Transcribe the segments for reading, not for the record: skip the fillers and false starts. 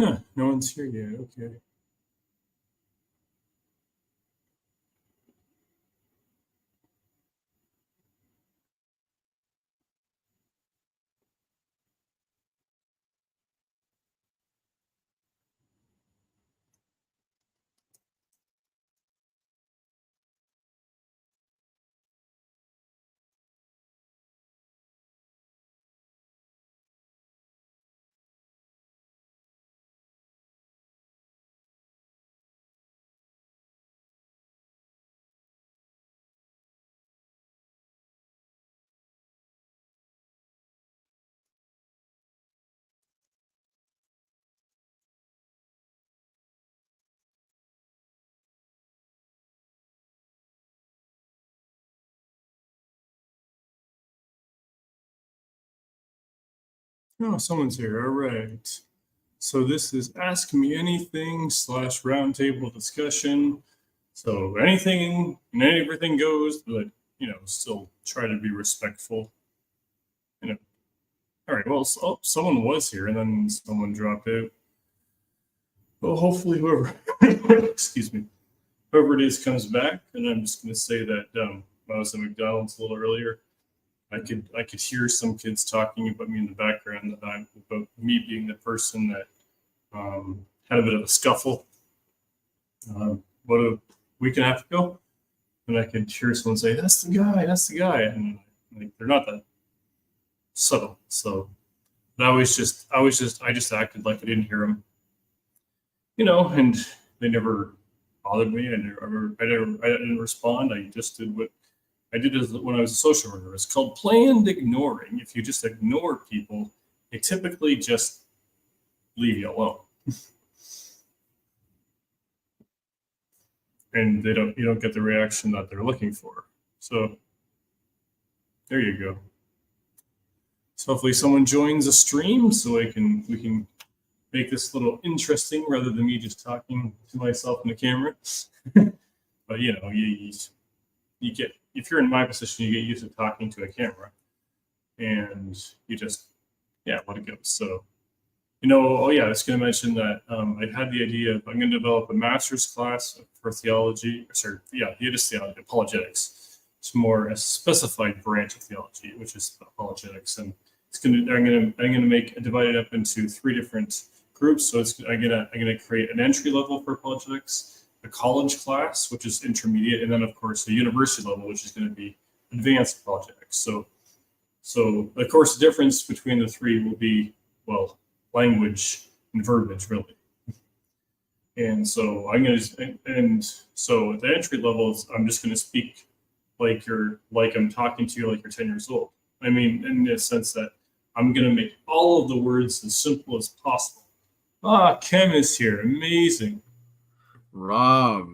Huh, no one's here yet. Okay. Oh, someone's here. All right. So this is Ask Me Anything slash roundtable discussion. So anything and everything goes, but still try to be respectful. You know. All right. Well, someone was here, and then someone dropped out. Well, hopefully, whoever, excuse me, whoever it is comes back. And I'm just going to say that I was at McDonald's a little earlier. I could hear some kids talking about me in the background about me being the person that had a bit of a scuffle about a week and a half ago, and I could hear someone say, "That's the guy, that's the guy," and like they're not that subtle. So but I just acted like I didn't hear them, and they never bothered me. I didn't respond. I just did what I did when I was a social worker. It's called planned ignoring. If you just ignore people, they typically just leave you alone. And you don't get the reaction that they're looking for. So there you go. So hopefully someone joins the stream so we can make this a little interesting rather than me just talking to myself in the camera. But you get, if you're in my position, you get used to talking to a camera, and you just let it go. So I was going to mention that I had the idea of I'm going to develop a master's class for theology. Just theology, apologetics. It's more a specified branch of theology, which is apologetics, and I'm going to divide it up into 3 different groups. So I'm going to create an entry level for apologetics, a college class, which is intermediate, and then of course the university level, which is going to be advanced apologetics. So of course the difference between the 3 will be language and verbiage, really. And so at the entry levels, I'm just going to speak like I'm talking to you like you're 10 years old. I mean, in the sense that I'm going to make all of the words as simple as possible. Kem is here. Amazing. Rob,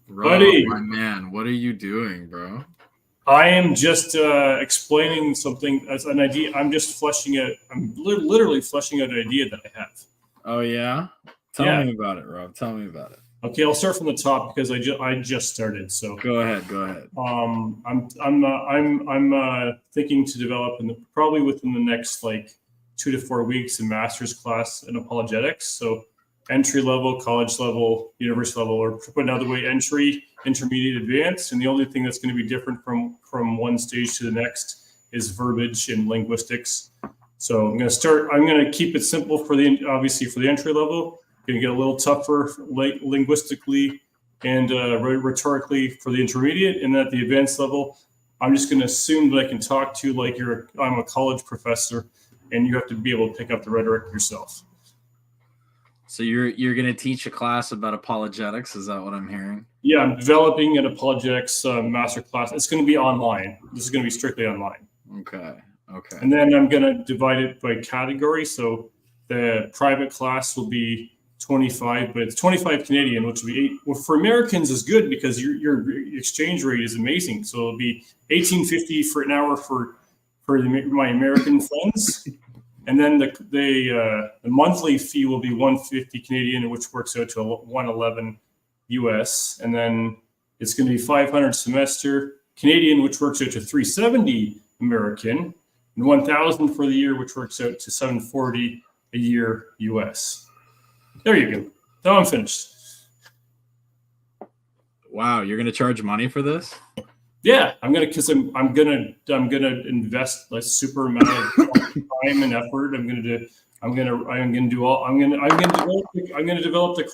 Buddy, my man, what are you doing, bro? I am just explaining something as an idea. I'm just fleshing out. I'm literally fleshing out an idea that I have. Oh yeah, tell me about it, Rob. Tell me about it. Okay, I'll start from the top because I just started. So go ahead. I'm thinking to develop probably within the next 2 to 4 weeks a master's class in apologetics. So entry level, college level, university level, or put another way, entry, intermediate, advanced. And the only thing that's going to be different from one stage to the next is verbiage and linguistics. So I'm going to keep it simple for the entry level. Going to get a little tougher linguistically and rhetorically for the intermediate. And at the advanced level, I'm just going to assume that I can talk to you like I'm a college professor, and you have to be able to pick up the rhetoric yourself. So you're going to teach a class about apologetics? Is that what I'm hearing? Yeah, I'm developing an apologetics master class. It's going to be online. This is going to be strictly online. Okay. And then I'm going to divide it by category. So the private class will be 25, but it's 25 Canadian, which will be 8. Well, for Americans is good because your exchange rate is amazing. So it'll be $18.50 for an hour for my American friends. And then the monthly fee will be $150 Canadian, which works out to $111 US. And then it's going to be $500 semester Canadian, which works out to $370 American, and $1,000 for the year, which works out to $740 a year US. There you go. Now I'm finished. Wow, you're gonna charge money for this? Yeah, I'm gonna invest a super amount of time and effort. I'm gonna develop the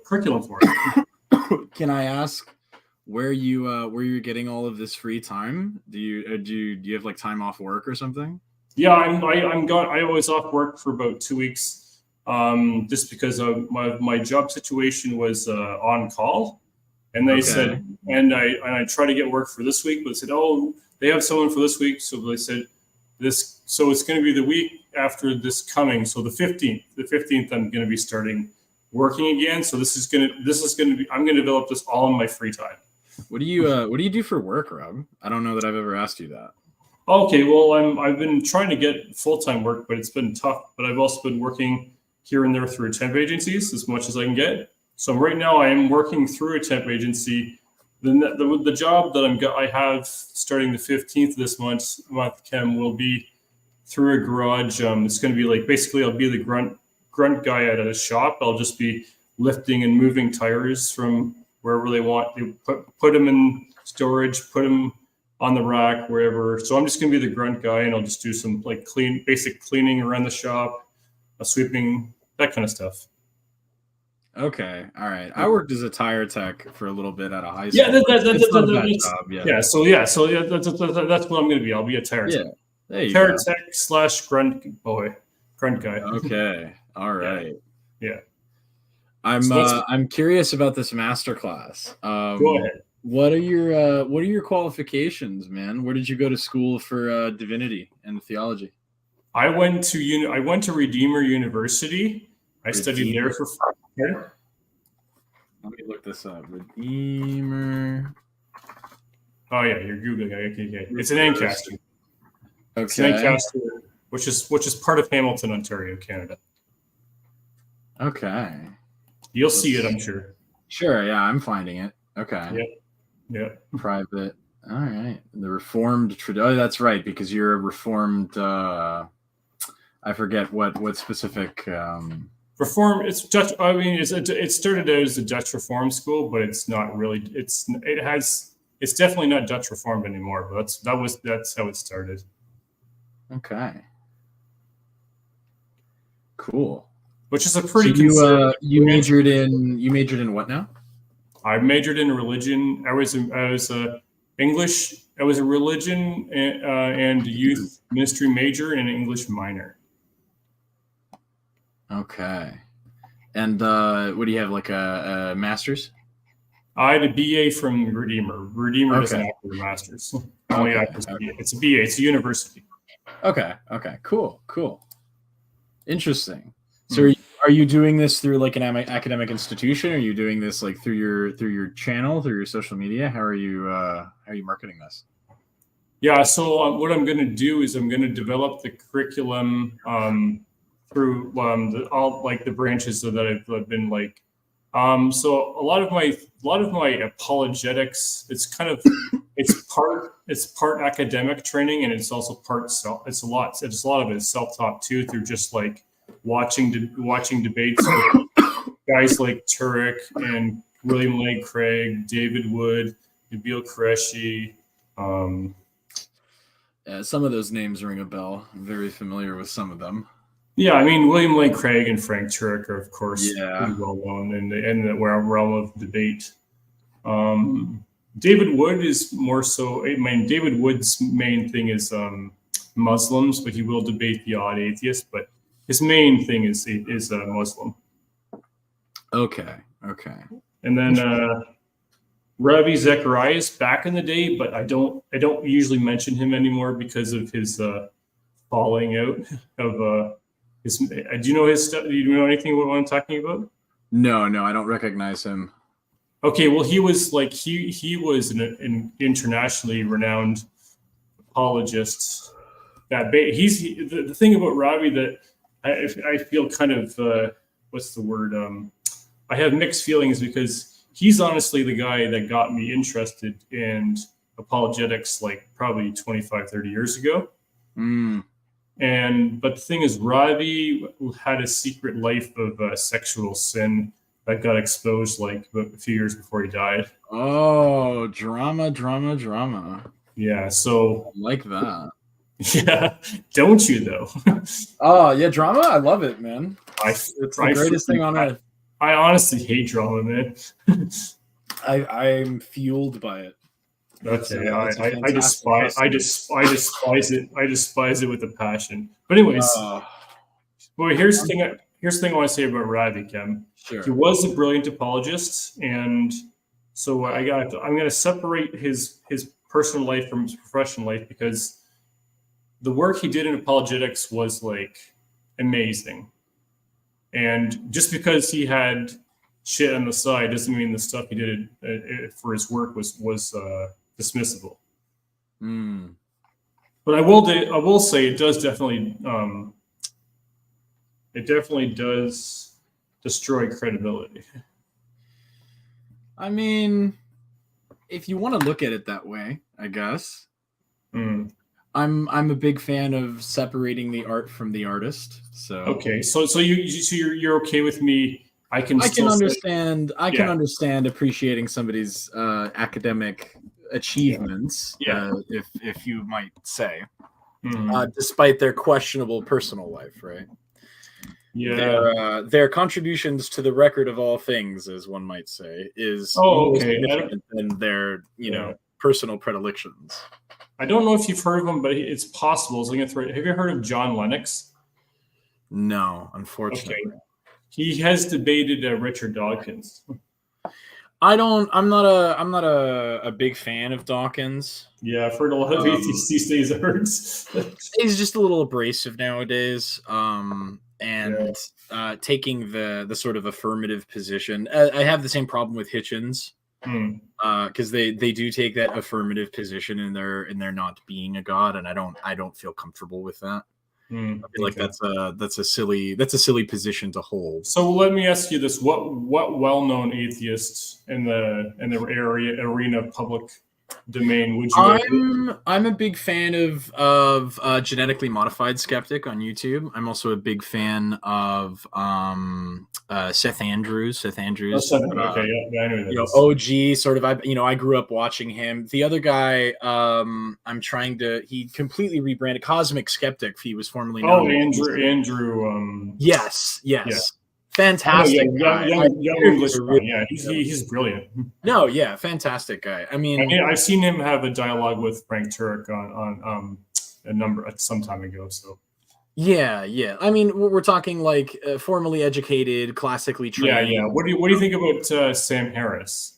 curriculum for it. Can I ask where you're getting all of this free time? Do you have like time off work or something? Yeah, I always off work for about 2 weeks, just because of my job situation was on call, and they said, and I tried to get work for this week, but they said, oh, they have someone for this week, so they said so it's going to be the week after this coming, so the 15th I'm going to be starting working again. So this is going to be I'm going to develop this all in my free time. What do you do for work, Rob? I don't know that I've ever asked you that. Okay, well, I've been trying to get full-time work, but it's been tough. But I've also been working here and there through temp agencies as much as I can get. So right now I am working through a temp agency. The job that I have starting the 15th of this month, Chem, will be through a garage. It's going to be like, basically I'll be the grunt guy at a shop. I'll just be lifting and moving tires from wherever they want. They put them in storage, put them on the rack, wherever. So I'm just going to be the grunt guy, and I'll just do some like basic cleaning around the shop, sweeping, that kind of stuff. Okay, all right. I worked as a tire tech for a little bit at a high school. Yeah, that's not a bad job. Yeah. So that's what I'm going to be. I'll be a tire tech. There you tire go. tech / grunt guy. Okay, all right. Yeah. I'm curious about this master class. Go ahead. What are your qualifications, man? Where did you go to school for divinity and theology? I went to Redeemer University. I studied there for 4 years. Let me look this up. Redeemer. Oh yeah, you're googling. Okay. It's in Ancaster. Okay. It's in Ancaster, which is part of Hamilton, Ontario, Canada. Okay. You'll see it, I'm sure. Sure. Yeah, I'm finding it. Okay. Yeah. Private. All right. The Reformed. Oh, that's right, because you're a Reformed. I forget what specific. Reform. It's Dutch. I mean, it started out as a Dutch Reform school, but it's not really. It's definitely not Dutch Reformed anymore. But that's how it started. Okay. Cool. Which is a pretty. So you majored in what now? I majored in religion. I was English. I was a religion and youth ministry major and an English minor. Okay. And what do you have, like a master's? I had a BA from Redeemer. Redeemer doesn't have a master's. It's a BA. It's a university. Okay. Cool. Interesting. So are you doing this through like an academic institution? Or are you doing this like through your channel, through your social media? How are you marketing this? Yeah. So what I'm going to do is I'm going to develop the curriculum through all like the branches that I've been like. So a lot of my apologetics, it's part academic training, and it's also part it's a lot of it is self-taught too, through just like watching debates with guys like Turek and William Lane Craig, David Wood, Nabil Qureshi. Some of those names ring a bell. I'm very familiar with some of them. Yeah, I mean, William Lane Craig and Frank Turek are, of course, pretty well known in the realm of debate. David Wood is more so. I mean, David Wood's main thing is Muslims, but he will debate the odd atheist. But his main thing is Muslim. Okay. And then Ravi Zacharias back in the day, but I don't usually mention him anymore because of his falling out of his. Do you know his stuff? Do you know anything about what I'm talking about? No, I don't recognize him. Okay, well, he was an internationally renowned apologist. The thing about Ravi that I feel kind of what's the word? I have mixed feelings because he's honestly the guy that got me interested in apologetics like probably 25, 30 years ago. but the thing is, Ravi had a secret life of sexual sin that got exposed like a few years before he died. Oh, drama, drama, drama. Yeah, so I like that. yeah, don't you though? Oh yeah, drama. I love it, man. I It's the I greatest thing on I, earth. I honestly hate drama, man. I'm fueled by it. Okay, It's a I fantastic despise hustle. I despise it. I despise it with a passion. But anyways, Uh, well, here's the thing I want to say about Ravi, Kem. He sure. was a brilliant apologist, and so I'm going to separate his personal life from his professional life because the work he did in apologetics was like amazing. And just because he had shit on the side doesn't mean the stuff he did for his work was dismissible. Mm. But I will say it does definitely does destroy credibility. I mean, if you want to look at it that way, I guess. Mm. I'm a big fan of separating the art from the artist. So Okay, so you're okay with me? I can still understand. I can Yeah. understand appreciating somebody's academic achievements, Yeah. if you might say, Mm. despite their questionable personal life, right? Yeah. Their contributions to the record of all things, as one might say, is Oh, more okay. significant than their Yeah. personal predilections. I don't know if you've heard of him, but it's possible. So I'm gonna throw. Have you heard of John Lennox? No, Okay, unfortunately. he has debated Richard Dawkins. I'm not a big fan of Dawkins. Yeah, I've heard a lot of atheists these days. It hurts. He's just a little abrasive nowadays. And Yeah. taking the sort of affirmative position. I have the same problem with Hitchens. Hmm. Because they do take that affirmative position in their not being a god, and I don't feel comfortable with that. Hmm. I feel like Okay. that's a silly position to hold. So let me ask you this: what well-known atheists in the arena of public domain would you? I'm a big fan of genetically modified skeptic on YouTube. I'm also a big fan of Seth Andrews. Seth Andrews. Okay, yeah, I know that is. OG sort of. I grew up watching him. The other guy, he completely rebranded Cosmic Skeptic. He was formerly known. Oh, Andrew. Yes. Yeah. Fantastic guy. Young English guy. Yeah, he's brilliant. No, yeah, fantastic guy. I mean, I've seen him have a dialogue with Frank Turek on some time ago. So yeah. I mean, we're talking like formally educated, classically trained. yeah. What do you think about Sam Harris?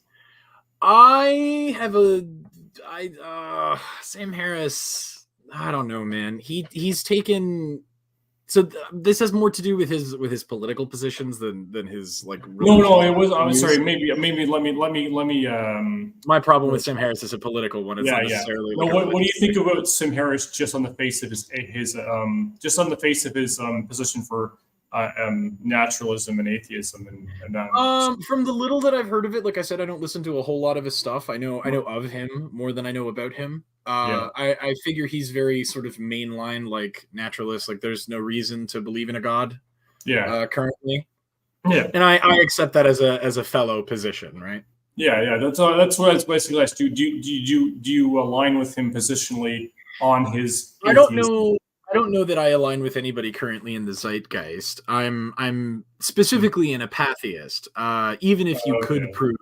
Sam Harris. I don't know, man. He's taken. So this has more to do with his political positions than his like. No, it was. I'm sorry. Maybe let me. My problem with Sam Harris is a political one. It's not necessarily. Yeah. What do you think about Sam Harris just on the face of his position for naturalism and atheism and from the little that I've heard of it, like I said, I don't listen to a whole lot of his stuff. I know of him more than I know about him. I figure he's very sort of mainline, like naturalist. Like there's no reason to believe in a god. Currently. Yeah. And I accept that as a fellow position, right? Yeah. That's what I was basically asked. Do you align with him positionally on his? I don't know that I align with anybody currently in the zeitgeist. I'm specifically an apatheist. Even if you could prove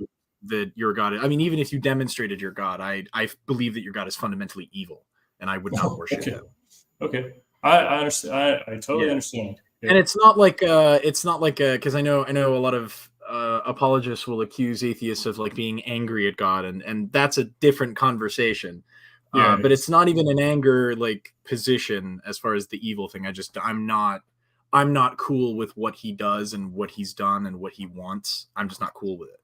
that your god, even if you demonstrated your god, I believe that your god is fundamentally evil, and I would not worship him. Okay, I understand. I totally understand. Yeah. And it's not like because I know a lot of apologists will accuse atheists of like being angry at God, and that's a different conversation. But it's not even an anger like position as far as the evil thing. I'm not cool with what he does and what he's done and what he wants. I'm just not cool with it.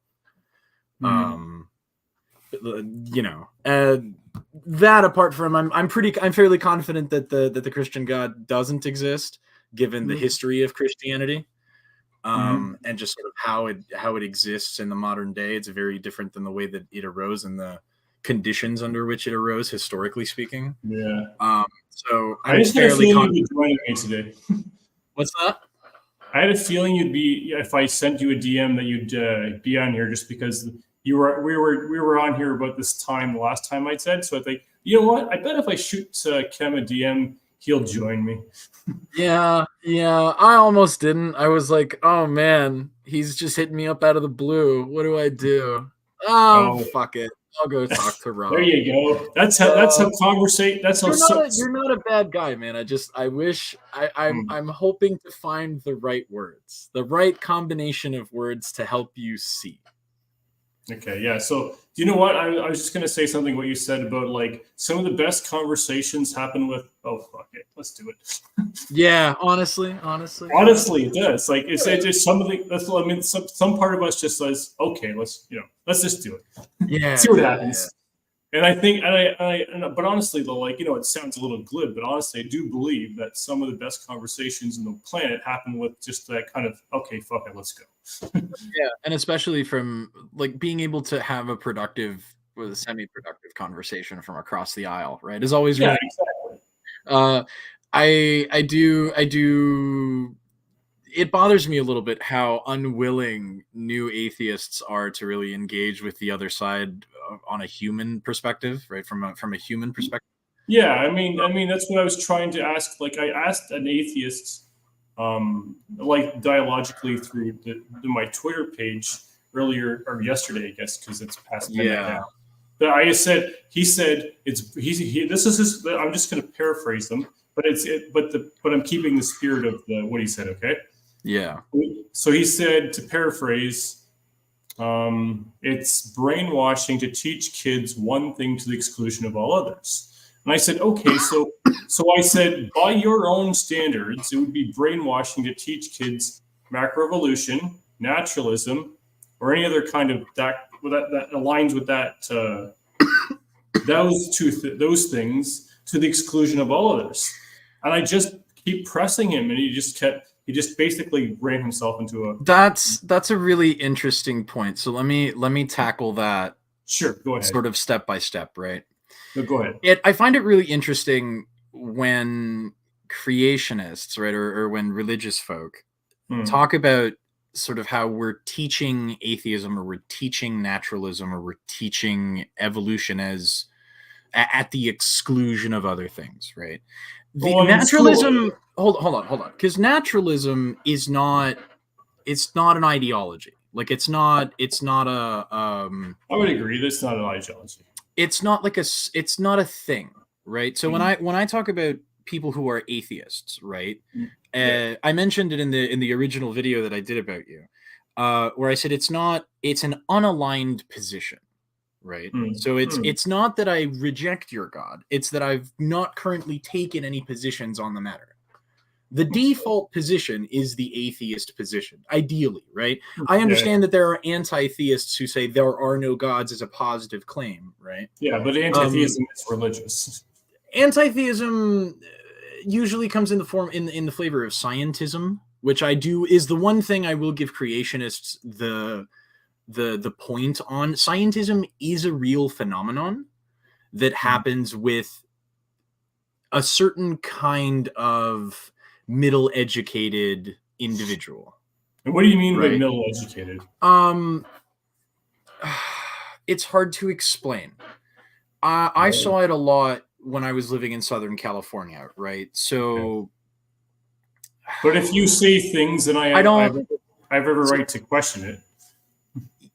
That apart from, I'm fairly confident that the Christian God doesn't exist, given the history of Christianity, and just sort of how it exists in the modern day. It's very different than the way that it arose in the conditions under which it arose, historically speaking. Yeah. So I I'm just had a fairly feeling you'd be joining me today. What's that? I had a feeling you'd be, if I sent you a DM, that you'd be on here just because we were on here about this time the last time I said. So I think, you know what? I bet if I shoot Kem a DM, he'll join me. Yeah. I almost didn't. I was like, oh man, he's just hitting me up out of the blue. What do I do? Oh, fuck it. I'll go talk to Rob. There you go. That's how conversate. That's how you're not a bad guy, man. I wish I'm hoping to find the right words, the right combination of words to help you see. Okay, yeah. So you know what? I was just gonna say something what you said about like some of the best conversations happen with, oh fuck it, let's do it. Yeah, honestly, it does. Like it's just something that's, I mean, some part of us just says, okay, let's just do it. Yeah. See what happens. And I think, but honestly though, like, it sounds a little glib, but honestly, I do believe that some of the best conversations on the planet happen with just that kind of, okay, fuck it, let's go. Yeah, and especially from like being able to have a productive with a semi-productive conversation from across the aisle, right? Is always really exactly. I do. It bothers me a little bit how unwilling new atheists are to really engage with the other side on a human perspective, right? From a human perspective. Yeah, I mean, that's what I was trying to ask. Like, I asked an atheist, like dialogically through my Twitter page earlier or yesterday, I guess, because it's past midnight now. But he said this is his. I'm just going to paraphrase them, but but I'm keeping the spirit of what he said. Okay. Yeah. So he said, to paraphrase, it's brainwashing to teach kids one thing to the exclusion of all others. And I said, okay, so I said, by your own standards, it would be brainwashing to teach kids macroevolution, naturalism, or any other kind of that aligns with that those things to the exclusion of all others. And I just keep pressing him, and he just basically ran himself into a. That's a really interesting point. So let me tackle that. Sure, go ahead. Sort of step by step, right? No, go ahead. I find it really interesting when creationists, right, or when religious folk talk about sort of how we're teaching atheism, or we're teaching naturalism, or we're teaching evolution as at the exclusion of other things, right? Naturalism. Hold on, because naturalism is not. It's not an ideology. Like it's not a. I would agree. That's not an ideology. It's not a thing, right? So when I talk about people who are atheists, right? I mentioned it in the original video that I did about you, where I said it's an unaligned position, right? So it's not that I reject your God, it's that I've not currently taken any positions on the matter. The default position is the atheist position, ideally, right? I understand that there are anti-theists who say there are no gods as a positive claim, right? Yeah, but anti-theism is religious. Anti-theism usually comes in the form in the flavor of scientism, which is the one thing I will give creationists the point on. Scientism is a real phenomenon that happens with a certain kind of middle-educated individual. And what do you mean by middle-educated? It's hard to explain. I saw it a lot when I was living in Southern California, right? So, but if you say things, then I have every right to question it.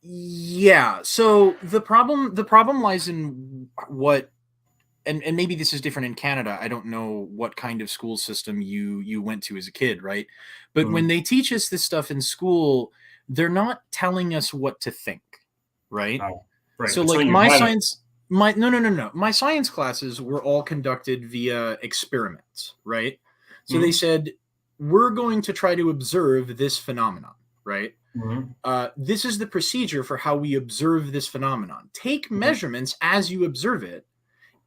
Yeah. So the problem lies in what. And maybe this is different in Canada. I don't know what kind of school system you went to as a kid, right? But when they teach us this stuff in school, they're not telling us what to think, right? Right. So like my science classes were all conducted via experiments, right? So they said, we're going to try to observe this phenomenon, right? This is the procedure for how we observe this phenomenon. Take measurements as you observe it,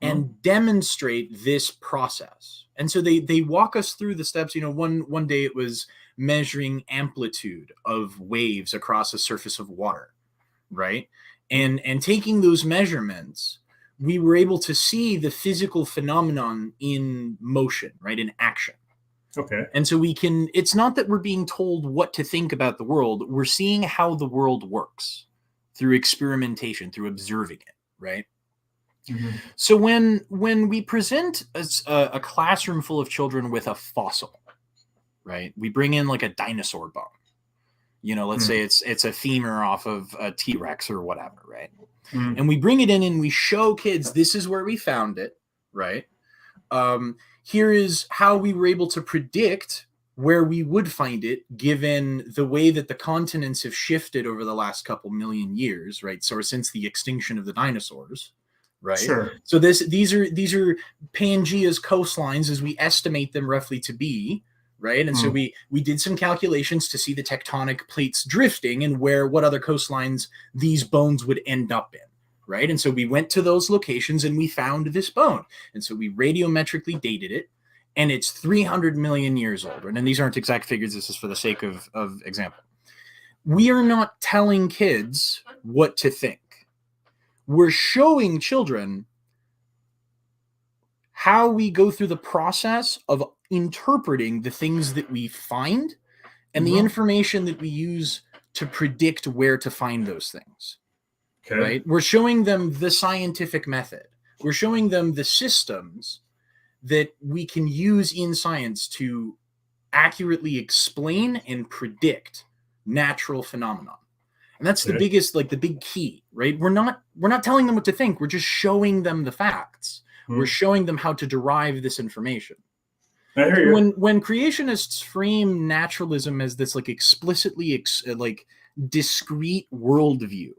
and demonstrate this process. And so they walk us through the steps. One day it was measuring amplitude of waves across a surface of water, right? And taking those measurements, we were able to see the physical phenomenon in motion, right, in action. Okay. And so it's not that we're being told what to think about the world. We're seeing how the world works through experimentation, through observing it, right? Mm-hmm. So when we present a classroom full of children with a fossil, right? We bring in like a dinosaur bone. Let's say it's a femur off of a T-Rex or whatever, right? And we bring it in and we show kids, this is where we found it, right? Here is how we were able to predict where we would find it, given the way that the continents have shifted over the last couple million years, right? So since the extinction of the dinosaurs, right? Sure. So these are Pangea's coastlines as we estimate them roughly to be, right? And so we did some calculations to see the tectonic plates drifting and what other coastlines these bones would end up in. Right. And so we went to those locations and we found this bone. And so we radiometrically dated it, and it's 300 million years old. And these aren't exact figures. This is for the sake of example. We are not telling kids what to think. We're showing children how we go through the process of interpreting the things that we find and the information that we use to predict where to find those things. Okay. Right? We're showing them the scientific method. We're showing them the systems that we can use in science to accurately explain and predict natural phenomenon. And that's the biggest, the big key, right? We're not telling them what to think. We're just showing them the facts. We're showing them how to derive this information. I hear you. When creationists frame naturalism as this explicitly discrete worldview,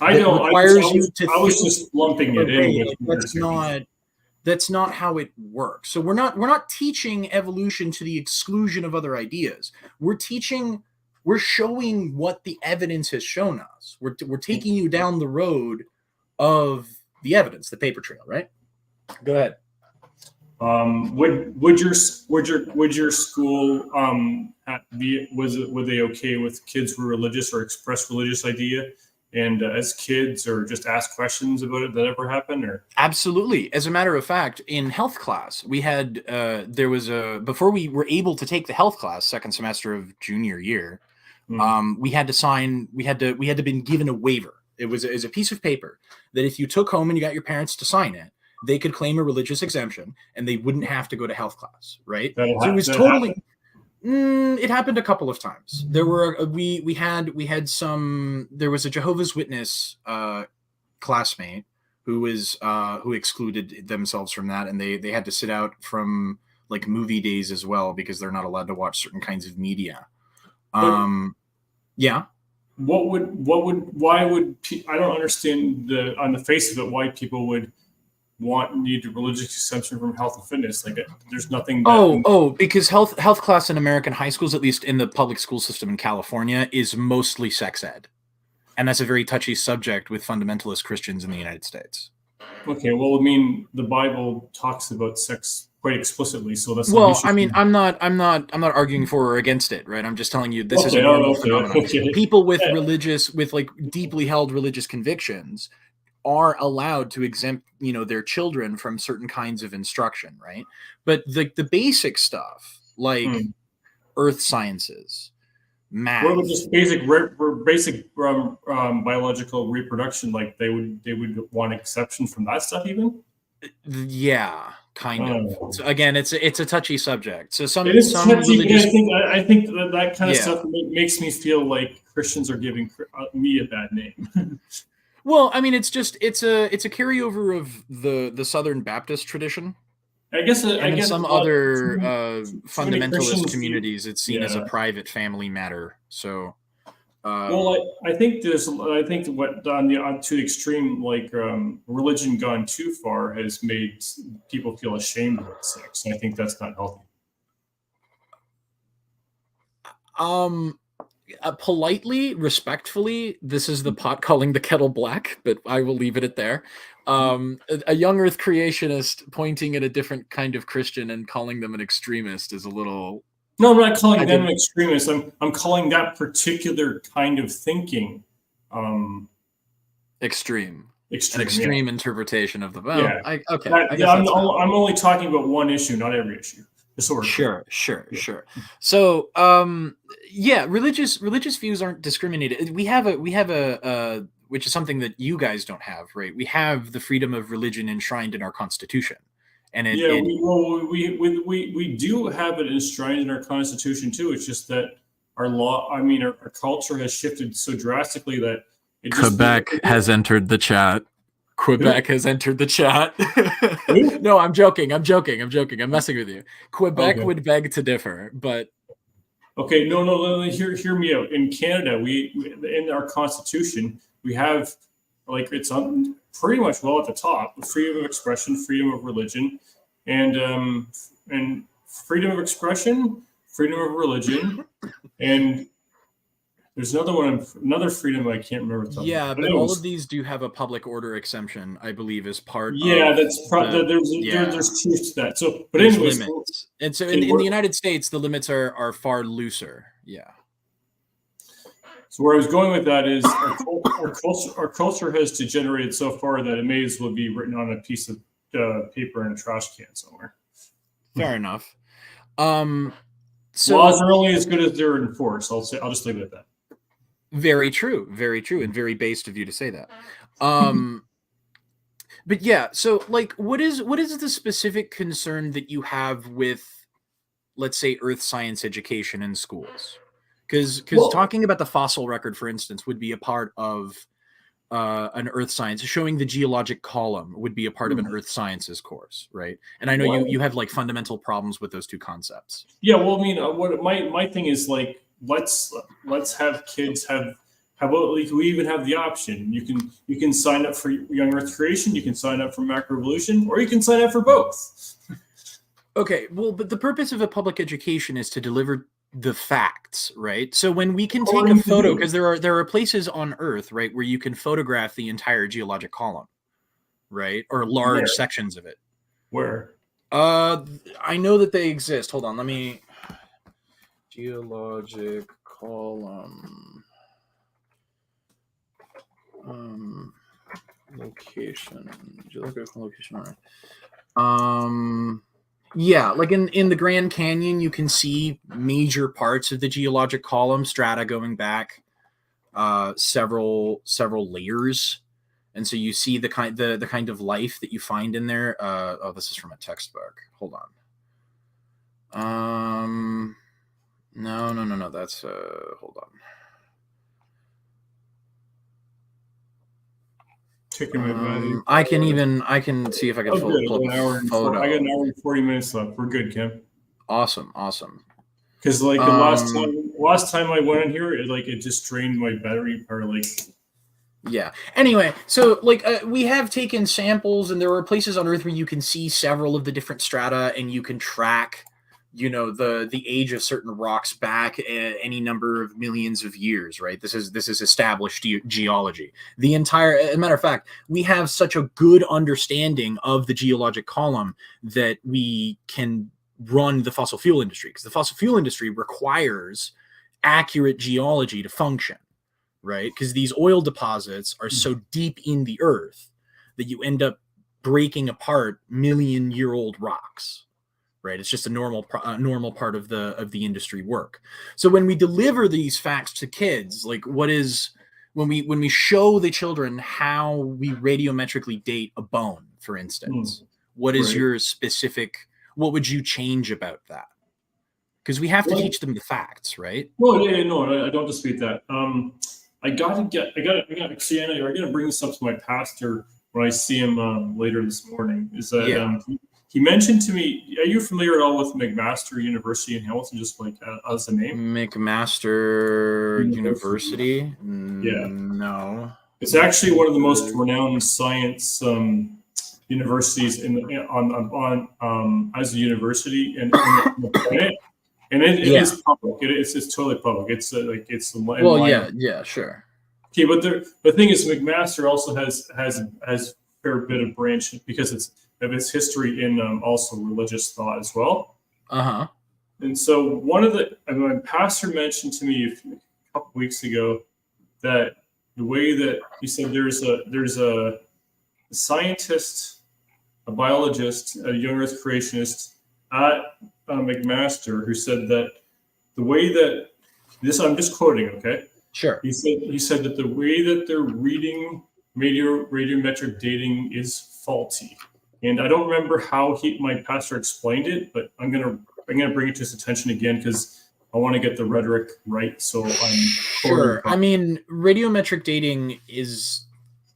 I know. I was just lumping it in. That's not how it works. So we're not teaching evolution to the exclusion of other ideas. We're showing what the evidence has shown us. We're taking you down the road of the evidence, the paper trail, right? Go ahead. Would your school were they okay with kids who were religious or express religious idea? And as kids, or just ask questions about it? That ever happened? Or absolutely. As a matter of fact, in health class, we had before we were able to take the health class, second semester of junior year, we had to been given a waiver. It was a piece of paper that if you took home and you got your parents to sign it, they could claim a religious exemption and they wouldn't have to go to health class, right? So it was totally. It happened a couple of times. There were we had some. There was a Jehovah's Witness classmate who excluded themselves from that, and they had to sit out from movie days as well because they're not allowed to watch certain kinds of media. Yeah. Why would I don't understand on the face of it why people would need a religious exemption from health and fitness. There's nothing. Because health class in American high schools, at least in the public school system in California, is mostly sex ed, and that's a very touchy subject with fundamentalist Christians in the United States. Okay, well, I mean, the Bible talks about sex quite explicitly, so that's. Well, I mean, I'm not arguing for or against it, right? I'm just telling you this is a normal phenomenon. Okay. People with deeply held religious convictions are allowed to exempt, their children from certain kinds of instruction, right? But the basic stuff earth sciences, math, or just basic biological reproduction, they would want exception from that stuff even. Yeah, kind of. So again, it's a touchy subject. So some touchy, religious. I think that kind of stuff makes me feel like Christians are giving me a bad name. Well, I mean, it's a carryover of the Southern Baptist tradition. I guess some other fundamentalist communities, it's seen as a private family matter. So, I think what to the extreme, religion gone too far has made people feel ashamed of sex, and I think that's not healthy. Politely, respectfully, this is the pot calling the kettle black, but I will leave it at there. A young earth creationist pointing at a different kind of Christian and calling them an extremist is a little. No, I'm not calling them an extremist. I'm calling that particular kind of thinking extreme. extreme, an extreme interpretation of the yeah. I That, guess I'm, that's fine. I'm only talking about one issue, not every issue. Sure, Yeah. sure. So, yeah, religious views aren't discriminated. We have a which is something that you guys don't have, right? We have the freedom of religion enshrined in our Constitution, and Yeah, we do have it enshrined in our Constitution too. It's just that our law, I mean, our culture has shifted so drastically that it just Quebec has entered the chat. Quebec has entered the chat. Who? No, I'm joking. I'm messing with you. Quebec Okay. would beg to differ, but Okay, no, hear me out. In Canada, we in our Constitution, we have like it's on pretty much well at the top: freedom of expression, freedom of religion, and freedom of expression, freedom of religion, and there's another one, another freedom I can't remember. yeah, but all of these do have a public order exemption, I believe, as part yeah, of that's there's truth to that. So, but there's anyways, limits. And so in the United States, the limits are far looser. Yeah. So where I was going with that is our culture has degenerated so far that it may as well be written on a piece of paper in a trash can somewhere. Fair enough. So laws are only as good as they're enforced. I'll just leave it at that. Very true, and very based of you to say that. But yeah, so like, what is the specific concern that you have with, let's say, earth science education in schools? Because talking about the fossil record, for instance, would be a part of an earth science. Showing the geologic column would be a part of an earth sciences course, right? And I know you have like fundamental problems with those two concepts. Yeah, well, I mean, what my thing is like, let's have kids have. How about like we even have the option? You can sign up for Young Earth Creation, you can sign up for Macroevolution, or you can sign up for both. Okay, well, but the purpose of a public education is to deliver the facts, right? So when we can take a photo, because there are places on Earth, right, where you can photograph the entire geologic column, right, or large sections of it. Where? I know that they exist. Hold on, let me. Geologic column. Location. Geological location. Yeah, like in the Grand Canyon, you can see major parts of the geologic column, strata going back several layers, and so you see the kind of life that you find in there. Oh, this is from a textbook. Hold on. No. That's hold on. I can see if I can pull up a photo. I got an hour and 40 minutes left. We're good, Kim. Awesome. Because like the last time I went in here, it just drained my battery power. Yeah. Anyway, so like we have taken samples, and there are places on Earth where you can see several of the different strata, and you can track, the age of certain rocks back any number of millions of years, right? This is established geology. As a matter of fact, we have such a good understanding of the geologic column that we can run the fossil fuel industry, because the fossil fuel industry requires accurate geology to function, right? Because these oil deposits are so deep in the earth that you end up breaking apart million-year-old rocks. Right, it's just a normal part of the industry work. So when we deliver these facts to kids, like when we show the children how we radiometrically date a bone, for instance, what is your specific? What would you change about that? Because we have to teach them the facts, right? Well, no, I don't dispute that. I gotta see. I'm gonna bring this up to my pastor when I see him later this morning. Is that he mentioned to me, are you familiar at all with McMaster University in Hamilton, just like as a name? McMaster University? Yeah. No. It's actually one of the most renowned science universities as a university in the planet. And it is public. It's totally public. It's yeah, sure. Okay, but the thing is, McMaster also has a fair bit of branch because of its history in also religious thought as well. And so my pastor mentioned to me a couple weeks ago that the way that he said there's a scientist, a biologist, a young Earth creationist at McMaster who said that the way that this, I'm just quoting, okay? Sure. He said that the way that they're reading radiometric dating is faulty. And I don't remember how my pastor explained it, but I'm gonna bring it to his attention again because I want to get the rhetoric right. So I'm sure. I mean, radiometric dating is,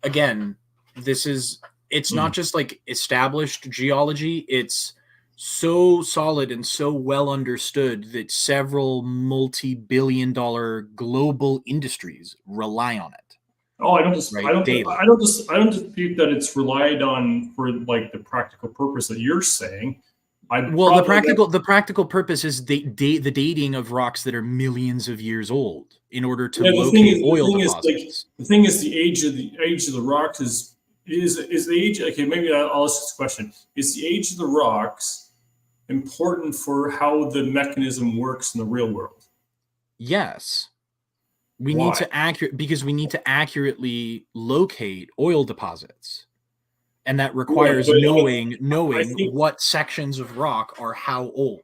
again, it's not just like established geology. It's so solid and so well understood that several multi-billion-dollar global industries rely on it. Oh, I don't dispute that it's relied on for like the practical purpose that you're saying. The practical purpose is the dating of rocks that are millions of years old in order to locate oil deposits. The thing is, the age of the rocks is the age. Okay, maybe I'll ask this question: is the age of the rocks important for how the mechanism works in the real world? Yes. We need to accurately locate oil deposits. And that requires knowing what sections of rock are how old,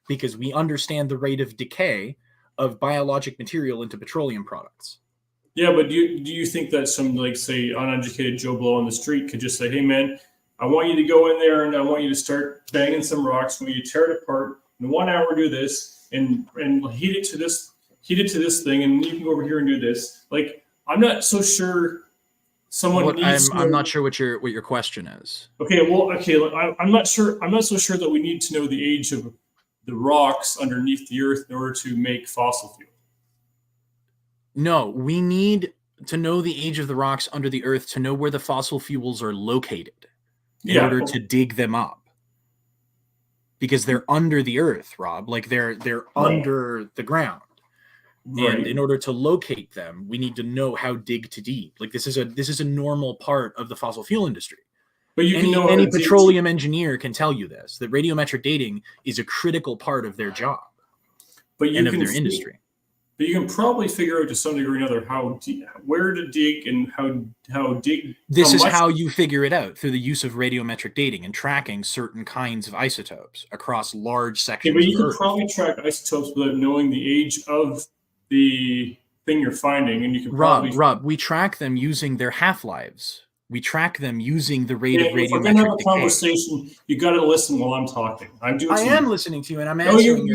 because we understand the rate of decay of biologic material into petroleum products. Yeah, but do you think that some, like, say, uneducated Joe Blow on the street could just say, "Hey, man, I want you to go in there and I want you to start banging some rocks. When you tear it apart in 1 hour, do this and heat it to this thing, and you can go over here and do this." Like, I'm not so sure. I'm not sure what your question is. Okay, I'm not sure. I'm not so sure that we need to know the age of the rocks underneath the earth in order to make fossil fuel. No, we need to know the age of the rocks under the earth to know where the fossil fuels are located in order to dig them up. Because they're under the earth, Rob. Like they're under the ground. Right. And in order to locate them, we need to know how dig to deep. Like this is a normal part of the fossil fuel industry. But any petroleum engineer can tell you this, that radiometric dating is a critical part of their job and of their industry. But you can probably figure out to some degree or another where to dig and how dig. This is how you figure it out, through the use of radiometric dating and tracking certain kinds of isotopes across large sections of Earth. But you can probably track isotopes without knowing the age of the thing you're finding, and you can Rob, we track them using their half-lives. We track them using the rate of radiometric decay. If we're going to have a conversation, you got to listen while I'm talking. I am listening to you, and I'm answering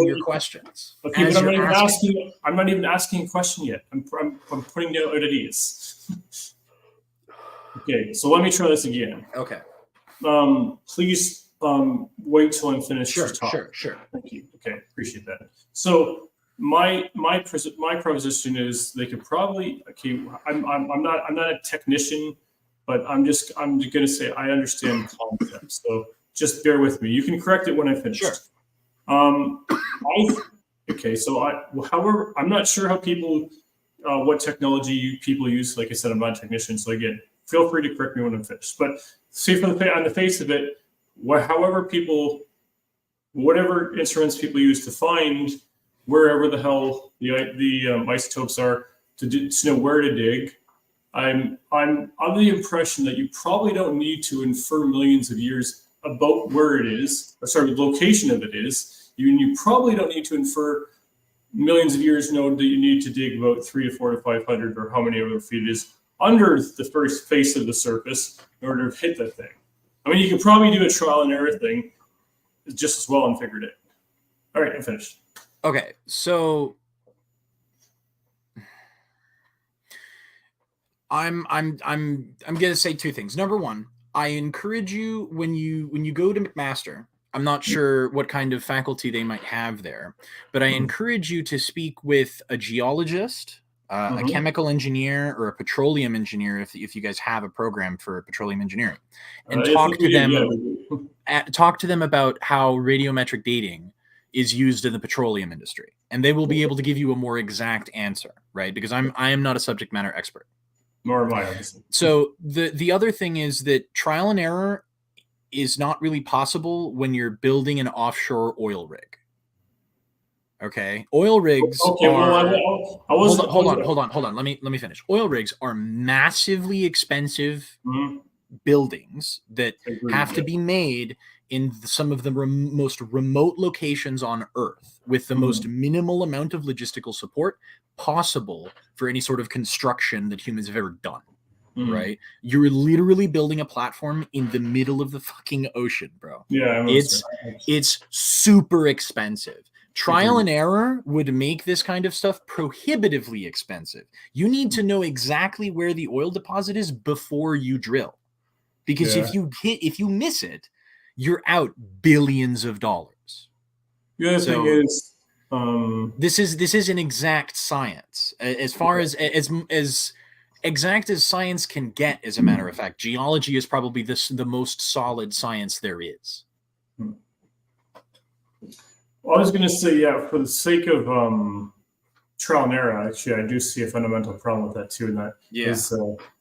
your questions. Okay, but I'm not even asking a question yet. I'm putting down ideas. Okay, so let me try this again. Okay. Please wait till I'm finished. Sure. Thank you. Okay, appreciate that. So my proposition is they could probably. Okay, I'm not a technician, but I'm going to say I understand concepts. So just bear with me. You can correct it when I finish. Sure. However, I'm not sure how what technology people use. Like I said, I'm not a technician, so again, feel free to correct me when I'm finished. But say on the face of it, whatever instruments people use to find wherever the hell the isotopes are to know where to dig, I'm under the impression that you probably don't need to infer millions of years about where it is, the location of it is. You probably don't need to infer millions of years. Know that you need to dig about 300 to 400 to 500 or how many other feet it is under the first face of the surface in order to hit that thing. I mean, you could probably do a trial and error thing just as well and figured it. All right, I'm finished. Okay, so I'm gonna say two things. Number one, I encourage you when you go to McMaster. I'm not sure what kind of faculty they might have there, but I encourage you to speak with a geologist, a chemical engineer, or a petroleum engineer if you guys have a program for petroleum engineering, and talk to them about how radiometric dating is used in the petroleum industry, and they will be able to give you a more exact answer, right? Because I am not a subject matter expert. Nor am I, obviously. So the other thing is that trial and error is not really possible when you're building an offshore oil rig. Okay, oil rigs Okay, are. well, I wasn't. Hold on. Let me finish. Oil rigs are massively expensive Mhm. buildings that Agreed, have to be made in some of the most remote locations on Earth with the most minimal amount of logistical support possible for any sort of construction that humans have ever done. Right? You're literally building a platform in the middle of the fucking ocean, bro. Yeah, It's super expensive. Trial and error would make this kind of stuff prohibitively expensive. You need to know exactly where the oil deposit is before you drill. Because if you miss it, you're out billions of dollars. The other thing is, this is an exact science. As far as exact as science can get, as a matter of fact, geology is probably the most solid science there is. I was going to say, yeah, for the sake of trial and error, actually, I do see a fundamental problem with that too, and that is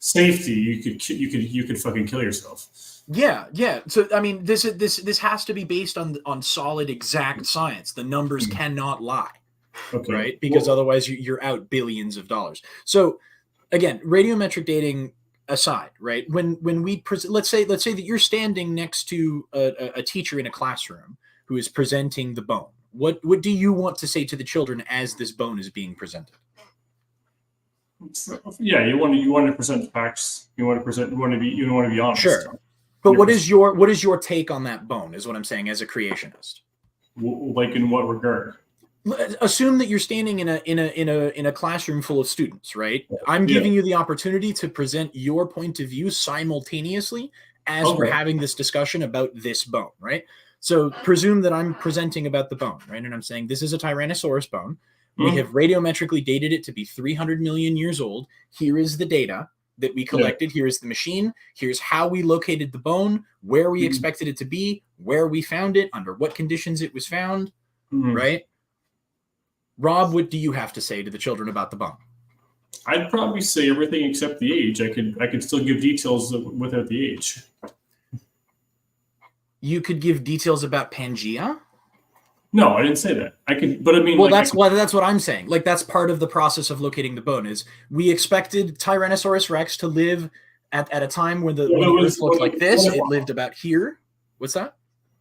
safety. You could fucking kill yourself. Yeah. So I mean, this has to be based on solid, exact science. The numbers cannot lie, right? Because otherwise, you're out billions of dollars. So again, radiometric dating aside, right? When we let's say that you're standing next to a teacher in a classroom who is presenting the bone. What do you want to say to the children as this bone is being presented? Yeah, you want to present facts. You want to be honest. Sure. But what is your take on that bone? Is what I'm saying as a creationist. Like in what regard? Assume that you're standing in a classroom full of students, right? I'm giving you the opportunity to present your point of view simultaneously as we're having this discussion about this bone, right? So presume that I'm presenting about the bone, right? And I'm saying this is a Tyrannosaurus bone. We have radiometrically dated it to be 300 million years old. Here is the data that we collected. Here is the machine. Here's how we located the bone, where we expected it to be, where we found it, under what conditions it was found, right? Rob, what do you have to say to the children about the bone? I'd probably say everything except the age. I could still give details without the age. You could give details about Pangea? No, I didn't say that. I could, but I mean, well, that's what I'm saying. Like, that's part of the process of locating the bone. Is we expected Tyrannosaurus Rex to live at a time when the Earth looked like this. It lived about here. What's that?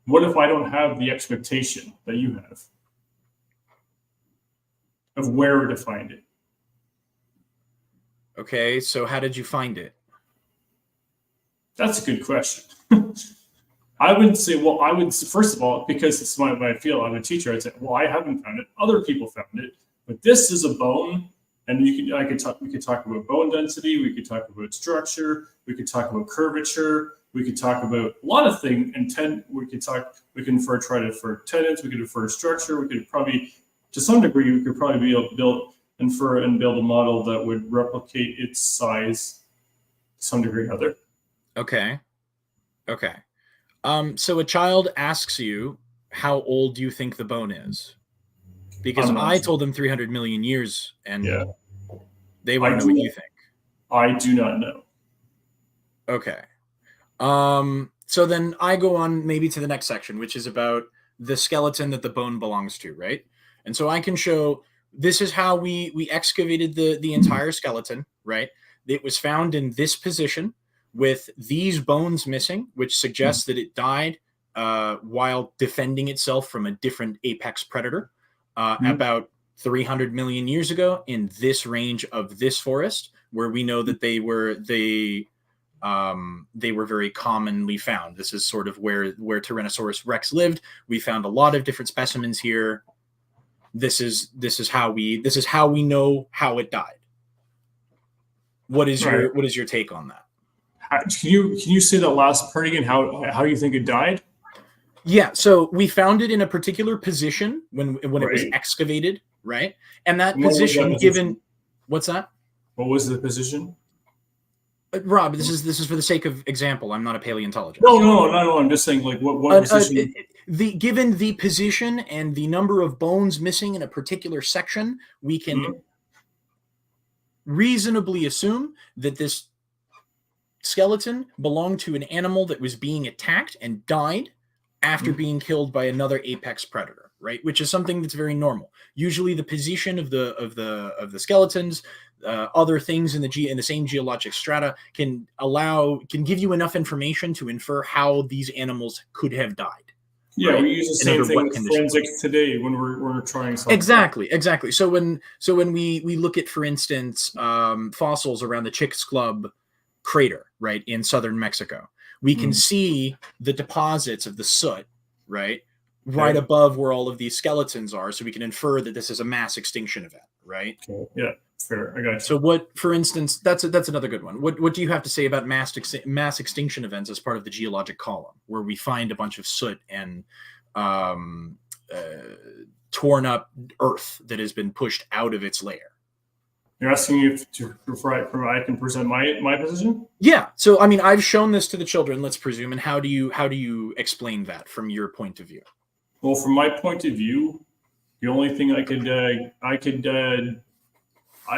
What if I don't have the expectation that you have of where to find it? Okay, so how did you find it? That's a good question. I would say, first of all, because it's my field, I'm a teacher, I'd say, well, I haven't found it. Other people found it, but this is a bone, and we could talk about bone density, we could talk about structure, we could talk about curvature, we could talk about a lot of things, and we can infer tendons, we could infer structure, we could probably, to some degree, we could probably be able to infer and build a model that would replicate its size to some degree or other. Okay. So a child asks you, how old do you think the bone is? Because I told them 300 million years, and they want to know what you think. I do not know. Okay. So then I go on maybe to the next section, which is about the skeleton that the bone belongs to, right? And so I can show, this is how we excavated the entire skeleton, right? It was found in this position, with these bones missing, which suggests that it died while defending itself from a different apex predator about 300 million years ago in this range of this forest, where we know that they were very commonly found. This is sort of where Tyrannosaurus Rex lived. We found a lot of different specimens here. This is how we know how it died. What is your take on that? Can you say that last part again? How you think it died? Yeah, so we found it in a particular position when it was excavated, right? And that position, what's that? What was the position? Rob, this is for the sake of example. I'm not a paleontologist. No. I'm just saying, like, what position? Given the position and the number of bones missing in a particular section, we can reasonably assume that this skeleton belonged to an animal that was being attacked and died after being killed by another apex predator, right? Which is something that's very normal. Usually, the position of the skeletons, other things in the same geologic strata can give you enough information to infer how these animals could have died. Yeah, right? we use the same thing with forensics today when we're trying something. Exactly. So when we look at, for instance, fossils around the Chicxulub crater, right, in southern Mexico, we can see the deposits of the soot, right above where all of these skeletons are, so we can infer that this is a mass extinction event, right? Okay. Yeah, fair. I got you. So what, for instance, that's another good one. What do you have to say about mass extinction events as part of the geologic column, where we find a bunch of soot and torn up earth that has been pushed out of its layer? You're asking me I can present my position? Yeah. So I mean, I've shown this to the children, let's presume, and how do you explain that from your point of view? Well, from my point of view, the only thing I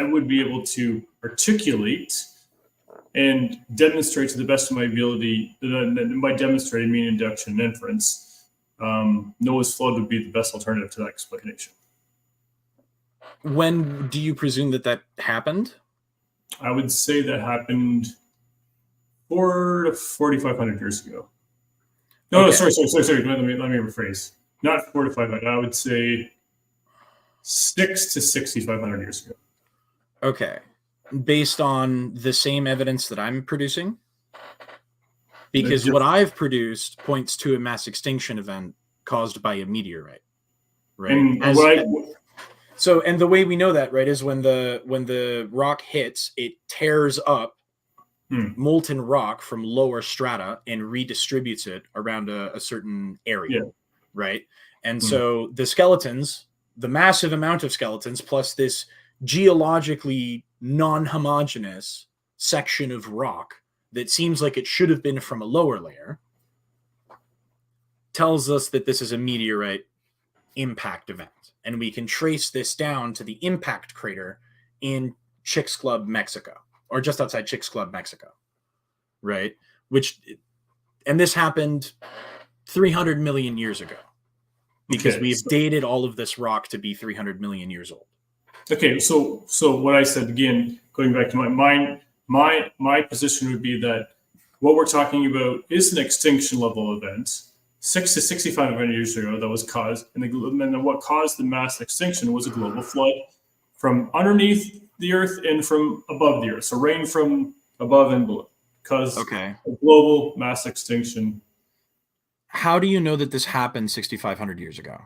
would be able to articulate and demonstrate to the best of my ability, by demonstrating mean induction and inference, Noah's flood would be the best alternative to that explanation. When do you presume that happened? I would say that happened 400 to 4,500 years ago. No, sorry. Let me rephrase. Not 4 to 500. I would say 6 to 6,500 years ago. Okay. Based on the same evidence that I'm producing? Because what I've produced points to a mass extinction event caused by a meteorite. Right? And the way we know that, right, is when the rock hits, it tears up molten rock from lower strata and redistributes it around a certain area. Yeah. Right? And so the skeletons, the massive amount of skeletons, plus this geologically non-homogeneous section of rock that seems like it should have been from a lower layer, tells us that this is a meteorite impact event. And we can trace this down to the impact crater in Chicxulub, Mexico, or just outside Chicxulub, Mexico, right? And this happened 300 million years ago, because we've dated all of this rock to be 300 million years old. Okay, so what I said, again, going back to my position would be that what we're talking about is an extinction level event 6 to 6,500 years ago that was caused, and then what caused the mass extinction was a global flood from underneath the earth and from above the earth. So rain from above and below caused a global mass extinction. How do you know that this happened 6,500 years ago?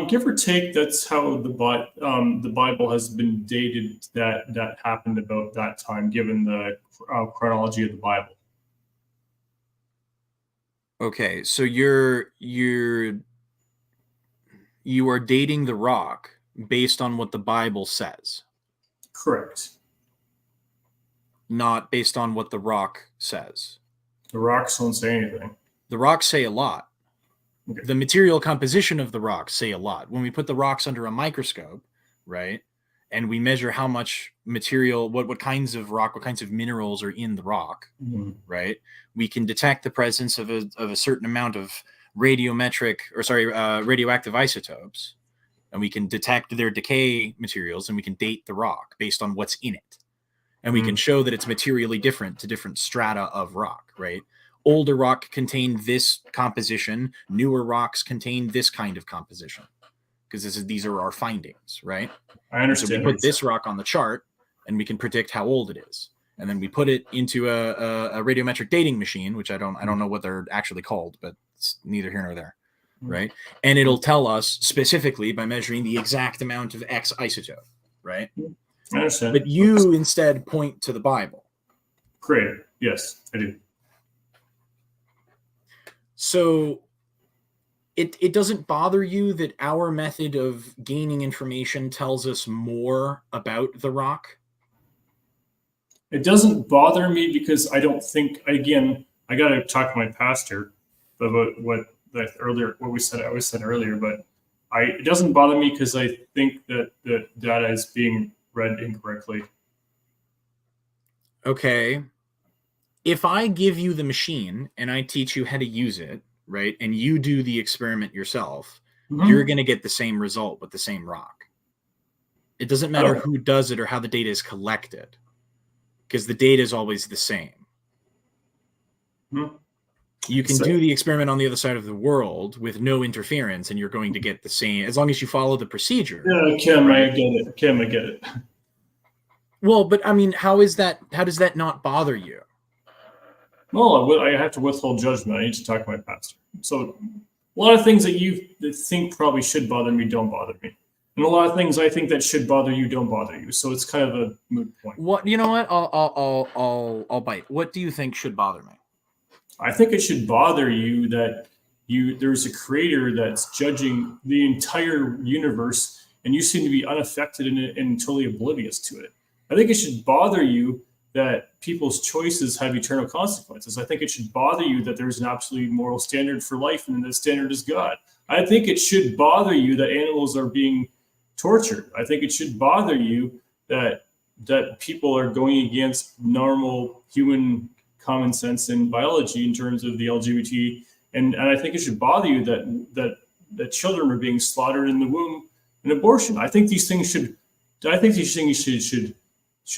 Give or take, that's how the Bible has been dated, that happened about that time, given the chronology of the Bible. Okay, so you are dating the rock based on what the Bible says. Correct. Not based on what the rock says. The rocks don't say anything. The rocks say a lot. Okay. The material composition of the rocks say a lot. When we put the rocks under a microscope, right, and we measure how much material, what kinds of rock, what kinds of minerals are in the rock, right, we can detect the presence of a certain amount of radioactive isotopes, and we can detect their decay materials, and we can date the rock based on what's in it. And we can show that it's materially different to different strata of rock, right? Older rock contained this composition. Newer rocks contain this kind of composition, because these are our findings, right? I understand. So we put this rock on the chart, and we can predict how old it is, and then we put it into a radiometric dating machine, which I don't know what they're actually called, but it's neither here nor there, right? And it'll tell us specifically by measuring the exact amount of X isotope, right? I understand. But you instead point to the Bible. Great. Yes, I do. So it doesn't bother you that our method of gaining information tells us more about the rock? It doesn't bother me because I don't think, again, I got to talk to my pastor about what we said earlier, but it doesn't bother me because I think that the data is being read incorrectly. Okay. If I give you the machine and I teach you how to use it, right, and you do the experiment yourself, you're going to get the same result with the same rock. It doesn't matter who does it or how the data is collected, because the data is always the same. You can do the experiment on the other side of the world with no interference, and you're going to get the same, as long as you follow the procedure. Yeah, Kim, right? I get it. Well, but I mean, how does that not bother you? Well, I have to withhold judgment. I need to talk to my pastor. So a lot of things that you think probably should bother me don't bother me. And a lot of things I think that should bother you don't bother you. So it's kind of a moot point. What, you know what? I'll bite. What do you think should bother me? I think it should bother you that there's a creator that's judging the entire universe, and you seem to be unaffected and totally oblivious to it. I think it should bother you that people's choices have eternal consequences. I think it should bother you that there's an absolute moral standard for life, and that standard is God. I think it should bother you that animals are being tortured. I think it should bother you that people are going against normal human common sense and biology in terms of the LGBT, and I think it should bother you that children are being slaughtered in the womb in abortion. I think these things should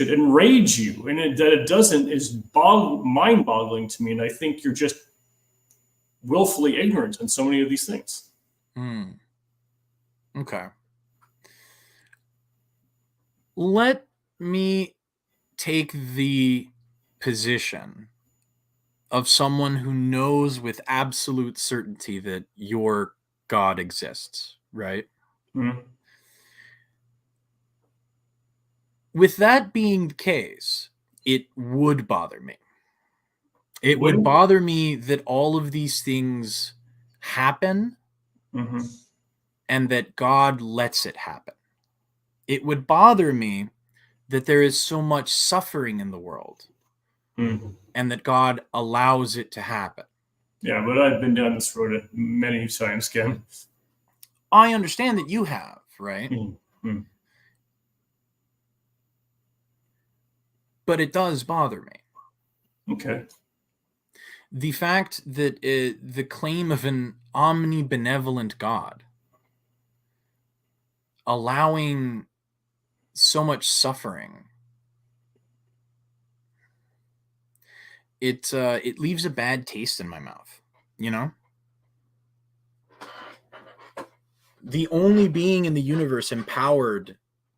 enrage you, and that it doesn't is mind-boggling to me. And I think you're just willfully ignorant in so many of these things. Okay. Let me take the position of someone who knows with absolute certainty that your God exists, right? With that being the case, it would bother me. It would bother me that all of these things happen and that God lets it happen. It would bother me that there is so much suffering in the world and that God allows it to happen. Yeah, but I've been down this road many times, Ken. I understand that you have, right? But it does bother me. Okay. The fact that the claim of an omnibenevolent God allowing so much suffering, it leaves a bad taste in my mouth, you know? The only being in the universe empowered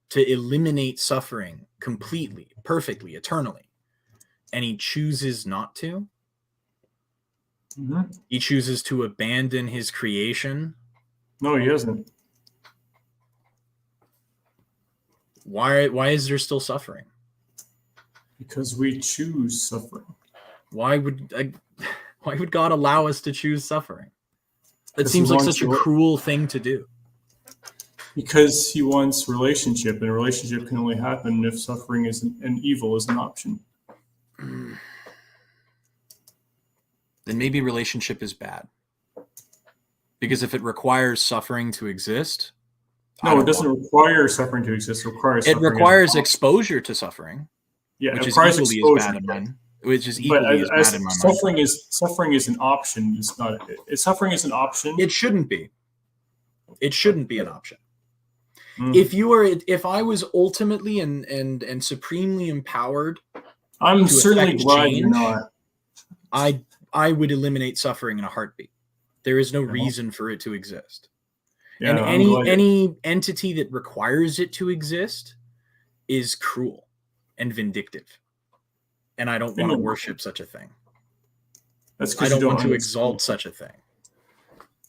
to eliminate suffering completely, perfectly, eternally, and he chooses not to. He chooses to abandon his creation. No, he doesn't. Why is there still suffering? Because we choose suffering. Why would God allow us to choose suffering? That seems like such a cruel thing to do. Because he wants relationship, and a relationship can only happen if suffering and evil is an option. Then maybe relationship is bad. Because if it requires suffering to exist... No, it doesn't require suffering to exist. It requires exposure to suffering. Yeah, which is equally as bad in mine. Which is equally as bad in my mind. Suffering is an option. It's not. Suffering is an option. It shouldn't be. It shouldn't be an option. If I was ultimately and supremely empowered, I'm certainly glad you're not. I would eliminate suffering in a heartbeat. There is no reason for it to exist. Yeah, and any entity that requires it to exist is cruel and vindictive. And I don't want to worship such a thing. That's I don't want to exalt such a thing.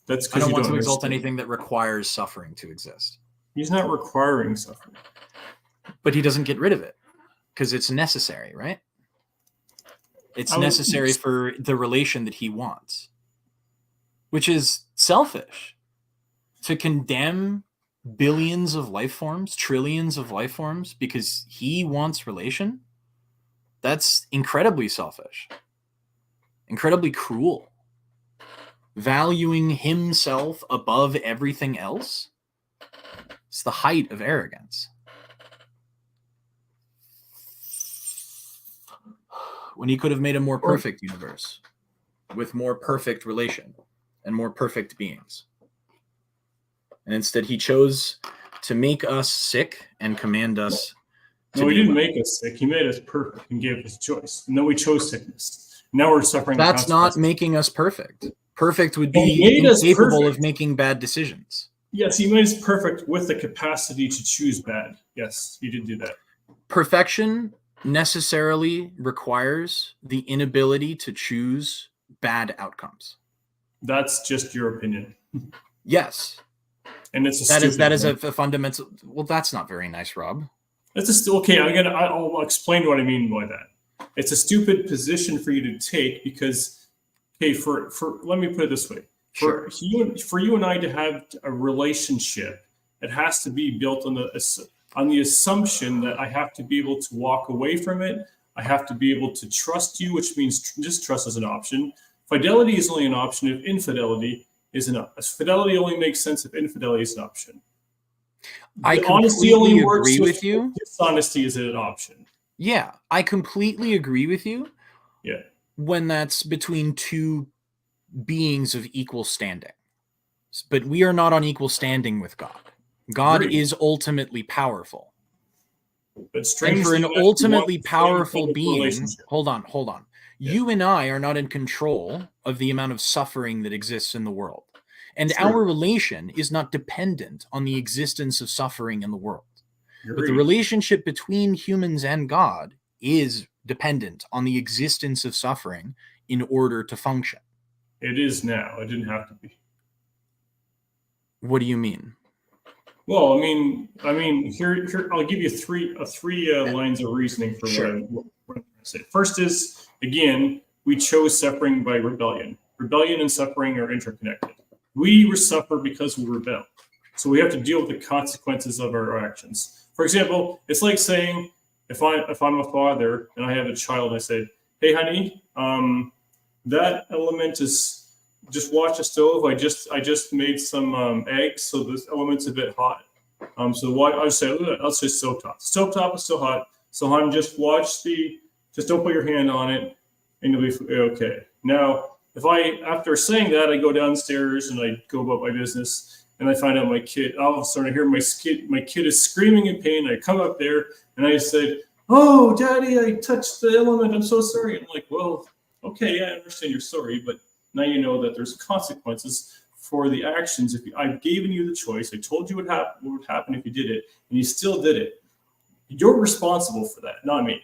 That's I don't want to exalt anything that requires suffering to exist. He's not requiring suffering. But he doesn't get rid of it because it's necessary, right? It's necessary for the relation that he wants, which is selfish. To condemn billions of life forms, trillions of life forms, because he wants relation, that's incredibly selfish, incredibly cruel. Valuing himself above everything else, it's the height of arrogance. When he could have made a more perfect universe with more perfect relation and more perfect beings. And instead he chose to make us sick and command us to No, he be didn't well. make us sick. He made us perfect and gave us a choice. And then we chose sickness. Now we're suffering the That's not consequences. making us perfect. Perfect would And he be made us incapable perfect. of making bad decisions. Yes, he made us perfect with the capacity to choose bad. Yes, he did do that. Perfection necessarily requires the inability to choose bad outcomes. That's just your opinion. Yes. And it's that is a fundamental. Well, that's not very nice, Rob. That's okay. I'll explain what I mean by that. It's a stupid position for you to take because, okay, for let me put it this way: Sure. for you and I to have a relationship, it has to be built on the assumption that I have to be able to walk away from it. I have to be able to trust you, which means distrust is an option. Fidelity is only an option if infidelity is an option. Fidelity only makes sense if infidelity is an option. I Honesty only completely works agree if with you. dishonesty is an option. Yeah, I completely agree with you. Yeah. When that's between two beings of equal standing. But we are not on equal standing with God. God Agreed. is ultimately powerful. But strangely, and for an enough, ultimately you want the same powerful kind of being, relationship. hold on. Yeah. You and I are not in control of the amount of suffering that exists in the world. And True. our relation is not dependent on the existence of suffering in the world. Agreed. But the relationship between humans and God is dependent on the existence of suffering in order to function. It is now. It didn't have to be. What do you mean? Well, I mean, here I'll give you three lines of reasoning for Sure. what I'm trying to say. First is, again, we chose suffering by rebellion. Rebellion and suffering are interconnected. We suffer because we rebel. So we have to deal with the consequences of our actions. For example, it's like saying, if I'm a father and I have a child, and I say, "Hey, honey, that element is." Just watch the stove. I just made some eggs, so this element's a bit hot. So what I'll say stovetop. Stovetop is still hot. So hon, just don't put your hand on it, and you'll be okay. Now, after saying that, I go downstairs and I go about my business, and I find out my kid. All of a sudden, I hear my kid is screaming in pain. I come up there and I said, "Oh, Daddy, I touched the element. I'm so sorry." I'm like, "Well, okay, yeah, I understand you're sorry, but." Now you know that there's consequences for the actions. I've given you the choice, I told you what would happen if you did it, and you still did it. You're responsible for that, not me.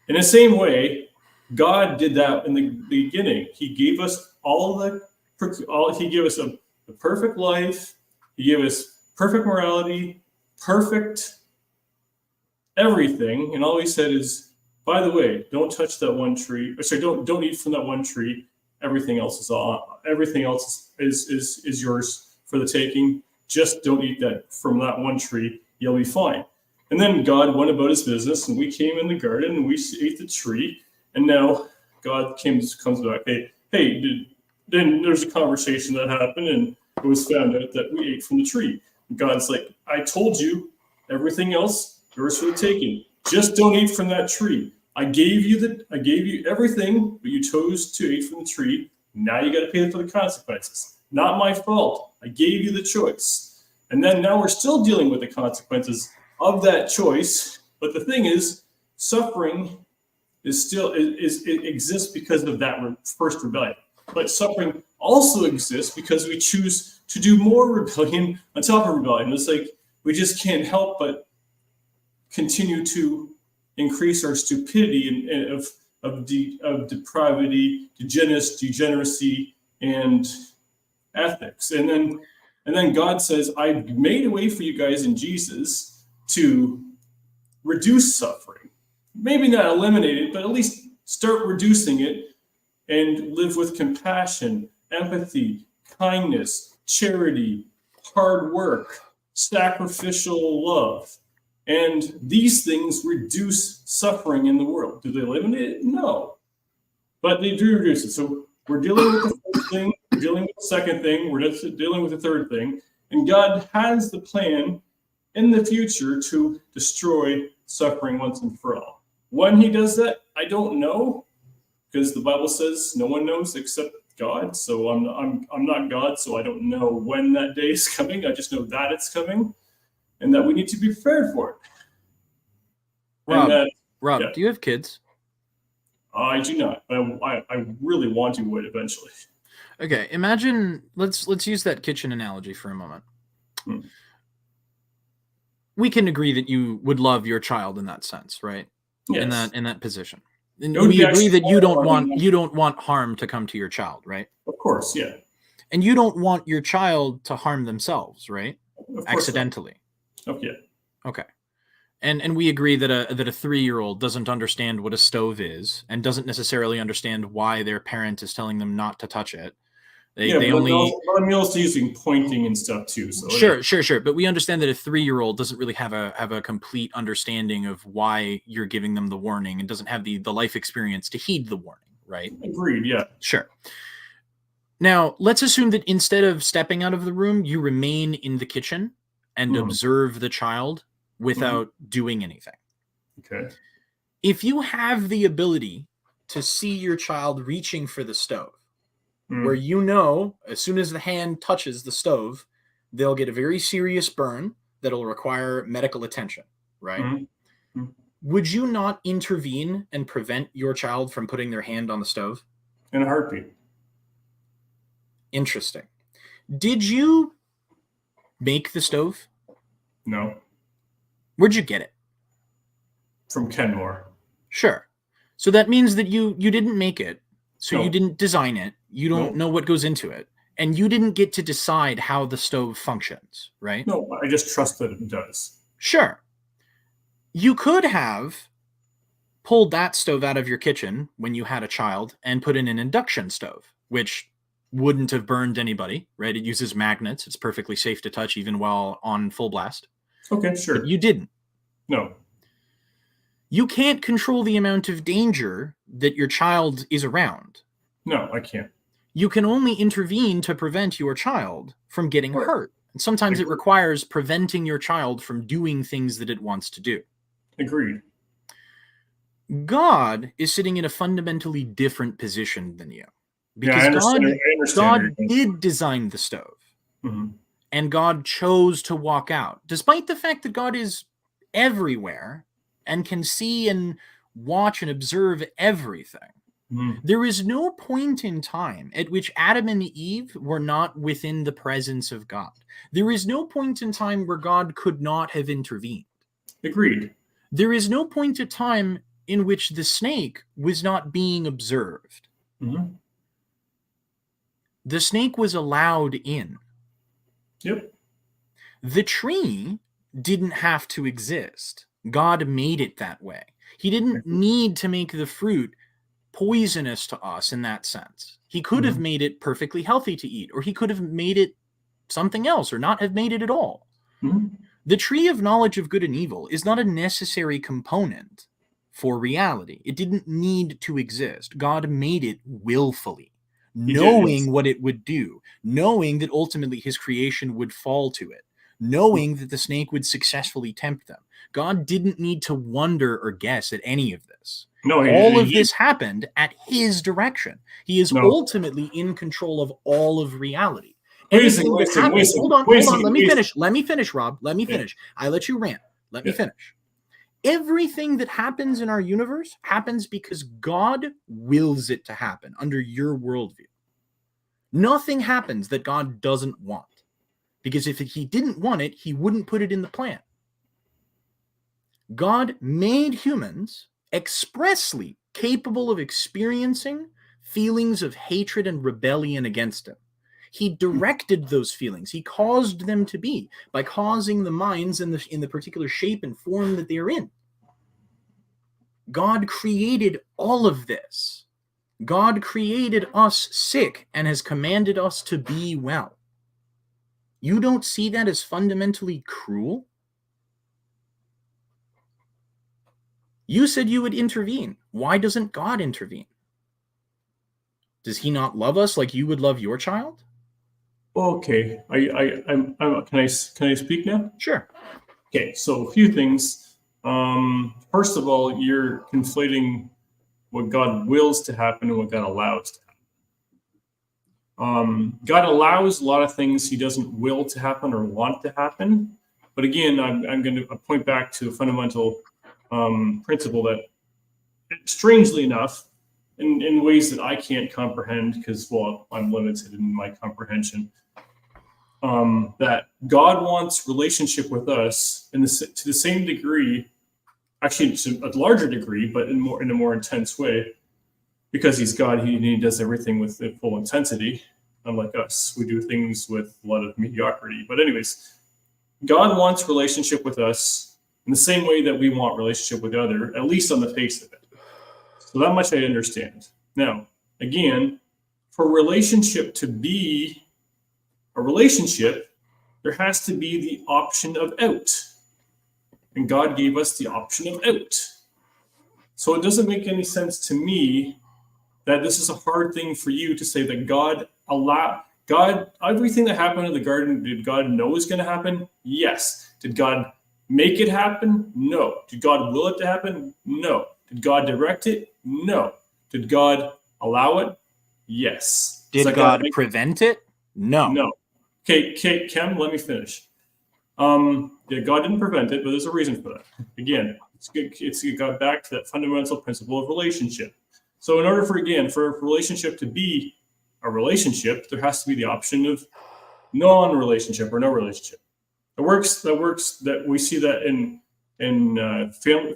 In the same way, God did that in the beginning. He gave us He gave us a perfect life. He gave us perfect morality, perfect everything, and all He said is, by the way, don't touch that one tree. Or sorry, don't eat from that one tree. Everything else is yours for the taking. Just don't eat that from that one tree. You'll be fine. And then God went about his business, and we came in the garden and we ate the tree. And now God comes back. Hey, then there's a conversation that happened, and it was found out that we ate from the tree. And God's like, I told you, everything else yours for the taking. Just don't eat from that tree. I gave you everything, but you chose to eat from the tree. Now you got to pay for the consequences. Not my fault. I gave you the choice. And then now we're still dealing with the consequences of that choice. But the thing is, suffering it exists because of that first rebellion. But suffering also exists because we choose to do more rebellion on top of rebellion. It's like we just can't help but continue to increase our stupidity of depravity, degeneracy, and ethics. And then God says, I've made a way for you guys in Jesus to reduce suffering. Maybe not eliminate it, but at least start reducing it and live with compassion, empathy, kindness, charity, hard work, sacrificial love. And these things reduce suffering in the world. Do they eliminate it? No. But they do reduce it. So we're dealing with the first thing, we're dealing with the second thing, we're just dealing with the third thing. And God has the plan in the future to destroy suffering once and for all. When he does that, I don't know, because the Bible says no one knows except God, so I'm not God, so I don't know when that day is coming. I just know that it's coming, and that we need to be prepared for it. Rob, Yeah. Do you have kids? I do not, but I really want to would eventually. Okay, imagine let's use that kitchen analogy for a moment. We can agree that you would love your child in that sense, right? Yes. In that position. And we agree that you don't want harm to come to your child, right? Of course, yeah. And you don't want your child to harm themselves, right? Accidentally. Okay. Okay. And we agree that a 3-year-old doesn't understand what a stove is and doesn't necessarily understand why their parent is telling them not to touch it. But I'm also using pointing and stuff too. So sure. But we understand that a 3-year-old doesn't really have a complete understanding of why you're giving them the warning and doesn't have the life experience to heed the warning, right? Agreed, yeah. Sure. Now, let's assume that instead of stepping out of the room, you remain in the kitchen and observe the child without doing anything. Okay. If you have the ability to see your child reaching for the stove, where you know as soon as the hand touches the stove, they'll get a very serious burn that'll require medical attention, right? Would you not intervene and prevent your child from putting their hand on the stove? In a heartbeat. Interesting. Did you make the stove? No. Where'd you get it? From Kenmore. Sure. So that means that you didn't make it. So you didn't design it. You don't know what goes into it. And you didn't get to decide how the stove functions, right? No, I just trust that it does. Sure. You could have pulled that stove out of your kitchen when you had a child and put in an induction stove, which wouldn't have burned anybody, right? It uses magnets. It's perfectly safe to touch even while on full blast. Okay, sure. But you didn't. No. You can't control the amount of danger that your child is around. No, I can't. You can only intervene to prevent your child from getting hurt. And sometimes it requires preventing your child from doing things that it wants to do. Agreed. God is sitting in a fundamentally different position than you. Because God did design the stove. And God chose to walk out. Despite the fact that God is everywhere and can see and watch and observe everything. There is no point in time at which Adam and Eve were not within the presence of God. There is no point in time where God could not have intervened. Agreed. There is no point in time in which the snake was not being observed. The snake was allowed in. Yep. The tree didn't have to exist. God made it that way. He didn't need to make the fruit poisonous to us in that sense. He could have made it perfectly healthy to eat, or he could have made it something else, or not have made it at all. The tree of knowledge of good and evil is not a necessary component for reality. It didn't need to exist. God made it willfully, knowing what it would do, knowing that ultimately his creation would fall to it, knowing that the snake would successfully tempt them. God didn't need to wonder or guess at any of this. No, all of this happened at his direction. He is ultimately in control of all of reality. Hold on. Let me finish, Rob. Let me finish. I let you rant. Let me finish. Everything that happens in our universe happens because God wills it to happen under your worldview. Nothing happens that God doesn't want. Because if he didn't want it, he wouldn't put it in the plan. God made humans expressly capable of experiencing feelings of hatred and rebellion against him. He directed those feelings. He caused them to be by causing the minds in the particular shape and form that they're in. God created all of this. God created us sick and has commanded us to be well. You don't see that as fundamentally cruel? You said you would intervene. Why doesn't God intervene? Does he not love us like you would love your child? Okay. Can I speak now? Sure. Okay. So a few things. First of all, you're conflating what God wills to happen and what God allows to happen. God allows a lot of things he doesn't will to happen or want to happen. But again, I'm going to point back to a fundamental principle that, strangely enough, in ways that I can't comprehend because, well, I'm limited in my comprehension, that God wants relationship with us to the same degree, actually to a larger degree, but in a more intense way, because he's God. He does everything with full intensity. Unlike us, we do things with a lot of mediocrity. But anyways, God wants relationship with us in the same way that we want relationship with other, at least on the face of it. So that much I understand. Now, again, for relationship to be a relationship, there has to be the option of out. And God gave us the option of out. So it doesn't make any sense to me that this is a hard thing for you to say that God, everything that happened in the garden, did God know was going to happen? Yes. Did God make it happen? No. Did God will it to happen? No. Did God direct it? No. Did God allow it? Yes. Did God prevent it? No. No. Okay, Kem, let me finish. Yeah, God didn't prevent it, but there's a reason for that. Again, it got back to that fundamental principle of relationship. So in order for a relationship to be a relationship, there has to be the option of non-relationship or no relationship. That we see that in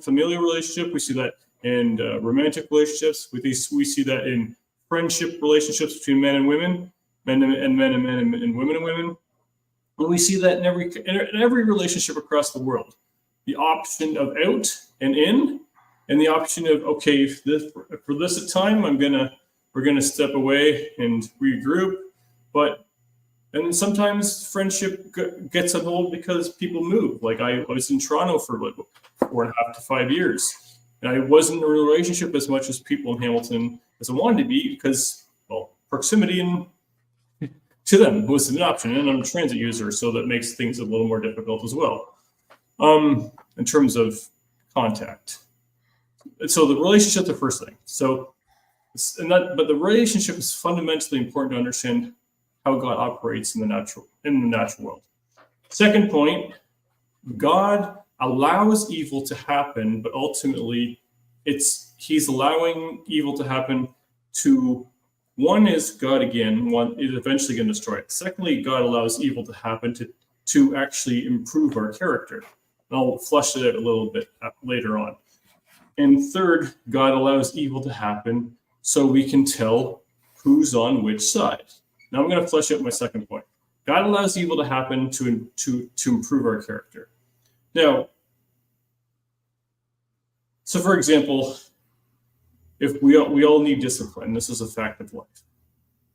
familial relationship, we see that in romantic relationships, we see that in friendship relationships between men and women, men and men and women and women. And we see that in every relationship across the world. The option of out and in, and the option of, okay, for this time, we're gonna step away and regroup. And then sometimes friendship gets on hold because people move. Like I was in Toronto for like 4.5 to 5 years, and I wasn't in a relationship as much as people in Hamilton as I wanted to be because, well, proximity and to them was an option, and I'm a transit user, so that makes things a little more difficult as well in terms of contact. So the relationship's the first thing. But the relationship is fundamentally important to understand how God operates in the natural world. Second point, God allows evil to happen, but ultimately he's allowing evil to happen to, one is God again, one is eventually going to destroy it. Secondly, God allows evil to happen to actually improve our character. And I'll flesh it out a little bit later on. And third, God allows evil to happen so we can tell who's on which side. Now I'm going to flesh out my second point. God allows evil to happen to improve our character. Now, so for example, if we all need discipline, this is a fact of life.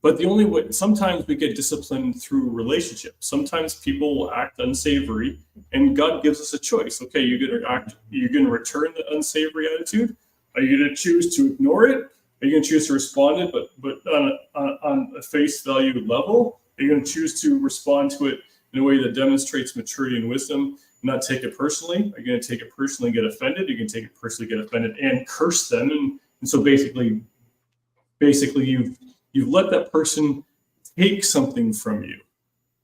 But the only way, sometimes we get disciplined through relationships. Sometimes people will act unsavory, and God gives us a choice. Okay, you're going to return the unsavory attitude? Are you going to choose to ignore it? Are you going to choose to respond to it, but on a face value level? Are you going to choose to respond to it in a way that demonstrates maturity and wisdom, not take it personally? Are you going to take it personally and get offended? You can take it personally, get offended, and curse them. And so basically you've let that person take something from you.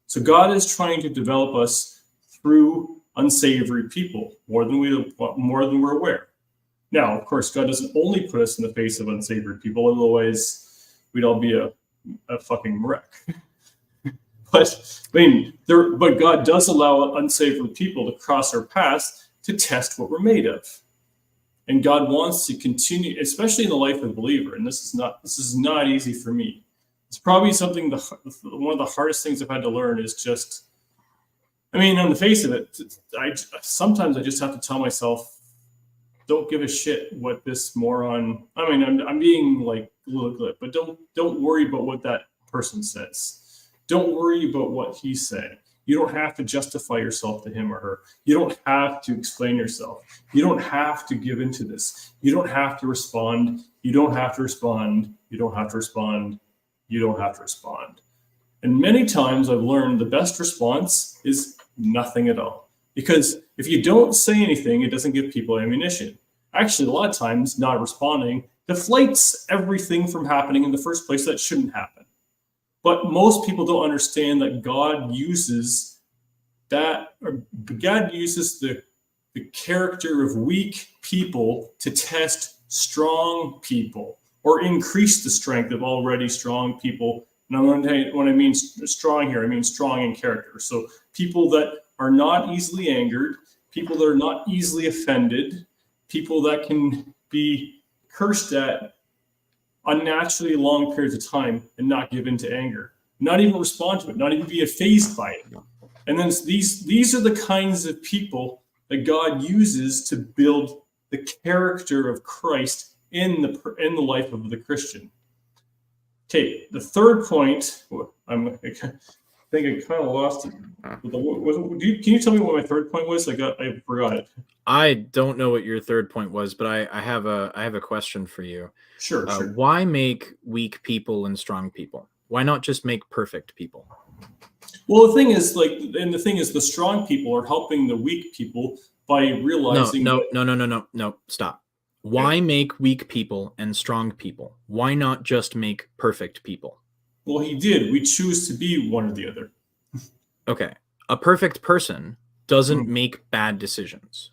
So God is trying to develop us through unsavory people more than we're aware. Now, of course, God doesn't only put us in the face of unsavory people, otherwise we'd all be a fucking wreck. But God does allow unsavory people to cross our paths to test what we're made of. And God wants to continue, especially in the life of a believer. And this is not easy for me. It's probably something, one of the hardest things I've had to learn is just, on the face of it, sometimes I just have to tell myself, don't give a shit what this moron, I'm being like a little glib, but don't worry about what that person says. Don't worry about what he's saying. You don't have to justify yourself to him or her. You don't have to explain yourself. You don't have to give into this. You don't have to respond. You don't have to respond. You don't have to respond. You don't have to respond. And many times I've learned the best response is nothing at all. Because if you don't say anything, it doesn't give people ammunition. Actually, a lot of times not responding deflates everything from happening in the first place that shouldn't happen. But most people don't understand that God uses that, or God uses the character of weak people to test strong people or increase the strength of already strong people. And when I mean strong here, I mean strong in character. So people that are not easily angered, people that are not easily offended, people that can be cursed at unnaturally long periods of time and not give in to anger, not even respond to it, not even be fazed by it. And then these are the kinds of people that God uses to build the character of Christ in the life of the Christian. Okay, the third point, I think I kind of lost it. Can you tell me what my third point was? I forgot it. I don't know what your third point was, but I have a question for you. Sure. Why make weak people and strong people? Why not just make perfect people? Well, the thing is, the strong people are helping the weak people by realizing. No. Stop. Why make weak people and strong people? Why not just make perfect people? Well, he did. We choose to be one or the other. Okay. A perfect person doesn't make bad decisions,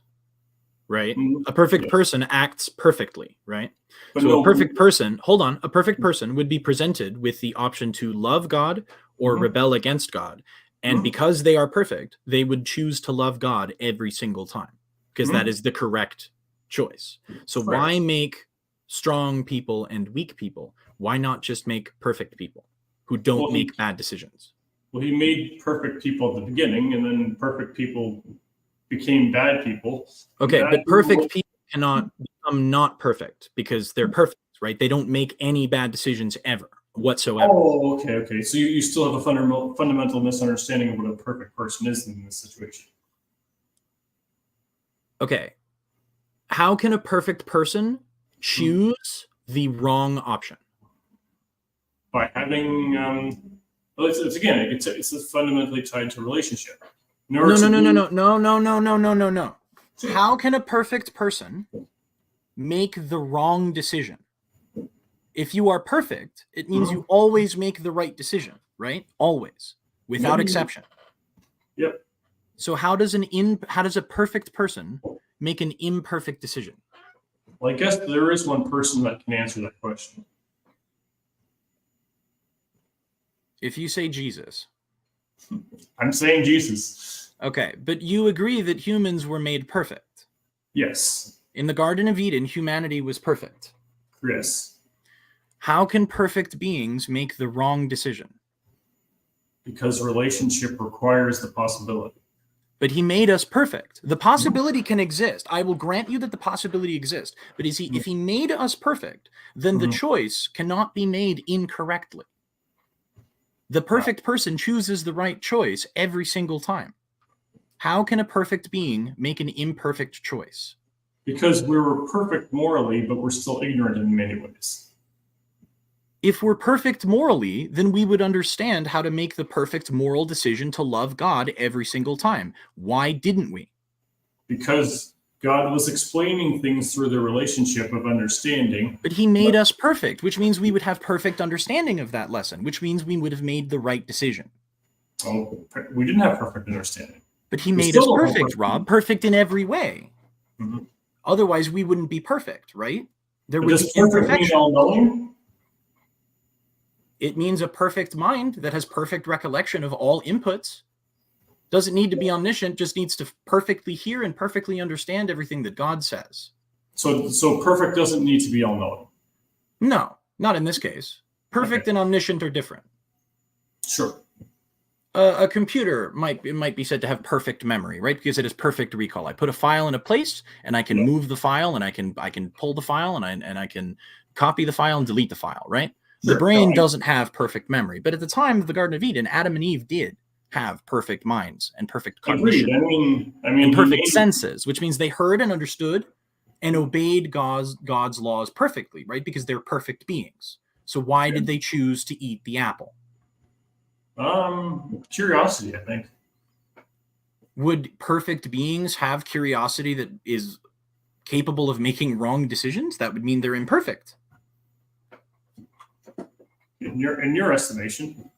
right? A perfect person acts perfectly, right? But so a perfect person would be presented with the option to love God or rebel against God. And because they are perfect, they would choose to love God every single time because that is the correct choice. So why make strong people and weak people? Why not just make perfect people who don't make bad decisions? Well, he made perfect people at the beginning, and then perfect people became bad people. Okay, but perfect people cannot become not perfect because they're perfect, right? They don't make any bad decisions ever whatsoever. Oh, okay. So you still have a fundamental misunderstanding of what a perfect person is in this situation. Okay. How can a perfect person choose the wrong option? By having, it's fundamentally tied to relationship. No. How can a perfect person make the wrong decision? If you are perfect, it means you always make the right decision, right? Always, without exception. Yep. So how does a perfect person make an imperfect decision? Well, I guess there is one person that can answer that question. If you say Jesus. I'm saying Jesus. Okay, but you agree that humans were made perfect. Yes. In the Garden of Eden, humanity was perfect. Yes. How can perfect beings make the wrong decision? Because relationship requires the possibility. But he made us perfect. The possibility can exist. I will grant you that the possibility exists. But if he made us perfect, then the choice cannot be made incorrectly. The perfect person chooses the right choice every single time. How can a perfect being make an imperfect choice? Because we were perfect morally, but we're still ignorant in many ways. If we're perfect morally, then we would understand how to make the perfect moral decision to love God every single time. Why didn't we? Because God was explaining things through the relationship of understanding. But he made us perfect, which means we would have perfect understanding of that lesson, which means we would have made the right decision. Oh, we didn't have perfect understanding. But he made us perfect, Rob, perfect in every way. Otherwise, we wouldn't be perfect, right? There would be imperfection. All-knowing? It means a perfect mind that has perfect recollection of all inputs. Doesn't need to be omniscient, just needs to perfectly hear and perfectly understand everything that God says. So perfect doesn't need to be all-knowing? No, not in this case. Perfect and omniscient are different. Sure. A computer might be said to have perfect memory, right? Because it has perfect recall. I put a file in a place, and I can move the file, and I can pull the file, and I can copy the file and delete the file, right? Sure. The brain doesn't have perfect memory, but at the time of the Garden of Eden, Adam and Eve did have perfect minds and perfect cognition. I mean, and perfect senses, which means they heard and understood and obeyed God's laws perfectly, right? Because they're perfect beings. So why did they choose to eat the apple? Curiosity, I think. Would perfect beings have curiosity that is capable of making wrong decisions? That would mean they're imperfect. In your estimation.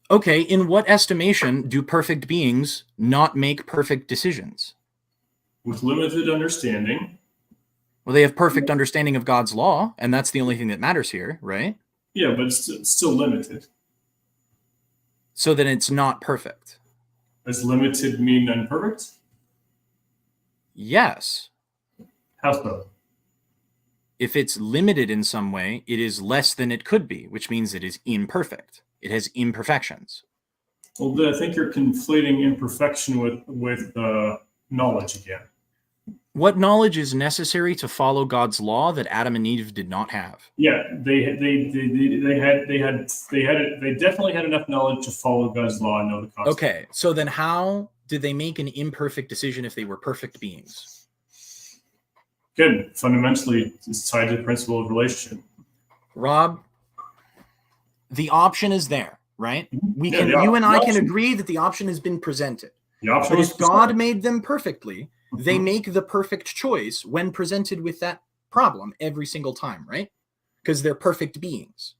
Okay, in what estimation do perfect beings not make perfect decisions? With limited understanding. Well, they have perfect understanding of God's law, and that's the only thing that matters here, right? Yeah, but it's still limited. So then it's not perfect. Does limited mean imperfect? Yes. How so? If it's limited in some way, it is less than it could be, which means it is imperfect. It has imperfections. Well, I think you're conflating imperfection with knowledge again. What knowledge is necessary to follow God's law that Adam and Eve did not have? Yeah, they definitely had enough knowledge to follow God's law and know the consequences. Okay, so then how did they make an imperfect decision if they were perfect beings? Good. Fundamentally, it's tied to the principle of relationship. Rob, the option is there, right? We Yeah, can, you and I can agree that the option has been presented. The option But was if God presented. made them perfectly, they make the perfect choice when presented with that problem every single time, right? Because they're perfect beings.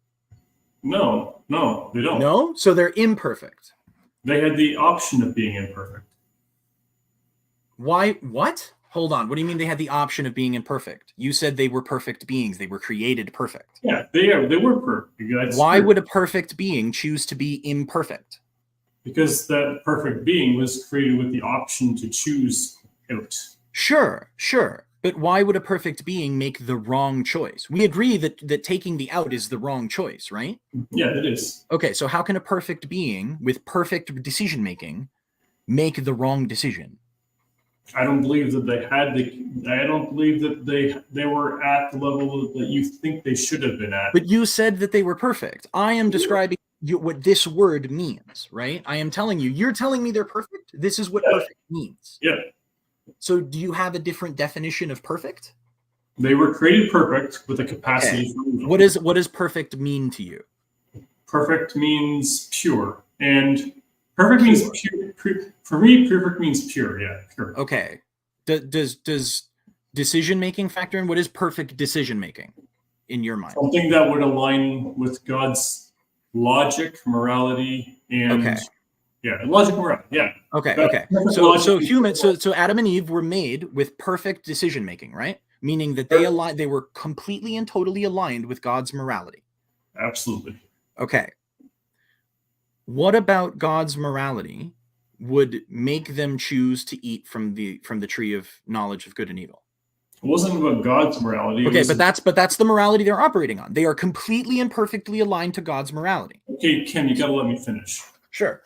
No, they don't. No? So they're imperfect. They had the option of being imperfect. Why? What? Hold on. What do you mean they had the option of being imperfect? You said they were perfect beings. They were created perfect. Yeah, they were perfect. Why would a perfect being choose to be imperfect? Because that perfect being was created with the option to choose out. Sure. But why would a perfect being make the wrong choice? We agree that taking the out is the wrong choice, right? Yeah, it is. Okay, so how can a perfect being with perfect decision making make the wrong decision? I don't believe that they had I don't believe that they were at the level that you think they should have been at. But you said that they were perfect. I am describing what this word means, right? I am telling you. You're telling me they're perfect? This is what perfect means. Yeah. So do you have a different definition of perfect? They were created perfect with a capacity for evil. What does perfect mean to you? Perfect means pure. And perfect means pure. For me, perfect means pure. Yeah, pure. Okay. Does decision making factor in? What is perfect decision making in your mind? Something that would align with God's logic, morality, and logic, morality. Yeah. Okay. So Adam and Eve were made with perfect decision making, right? Meaning that they were completely and totally aligned with God's morality. Absolutely. Okay. What about God's morality would make them choose to eat from the tree of knowledge of good and evil? It wasn't about God's morality. Okay, but that's the morality they're operating on. They are completely and perfectly aligned to God's morality. Okay, Ken, you gotta let me finish. Sure.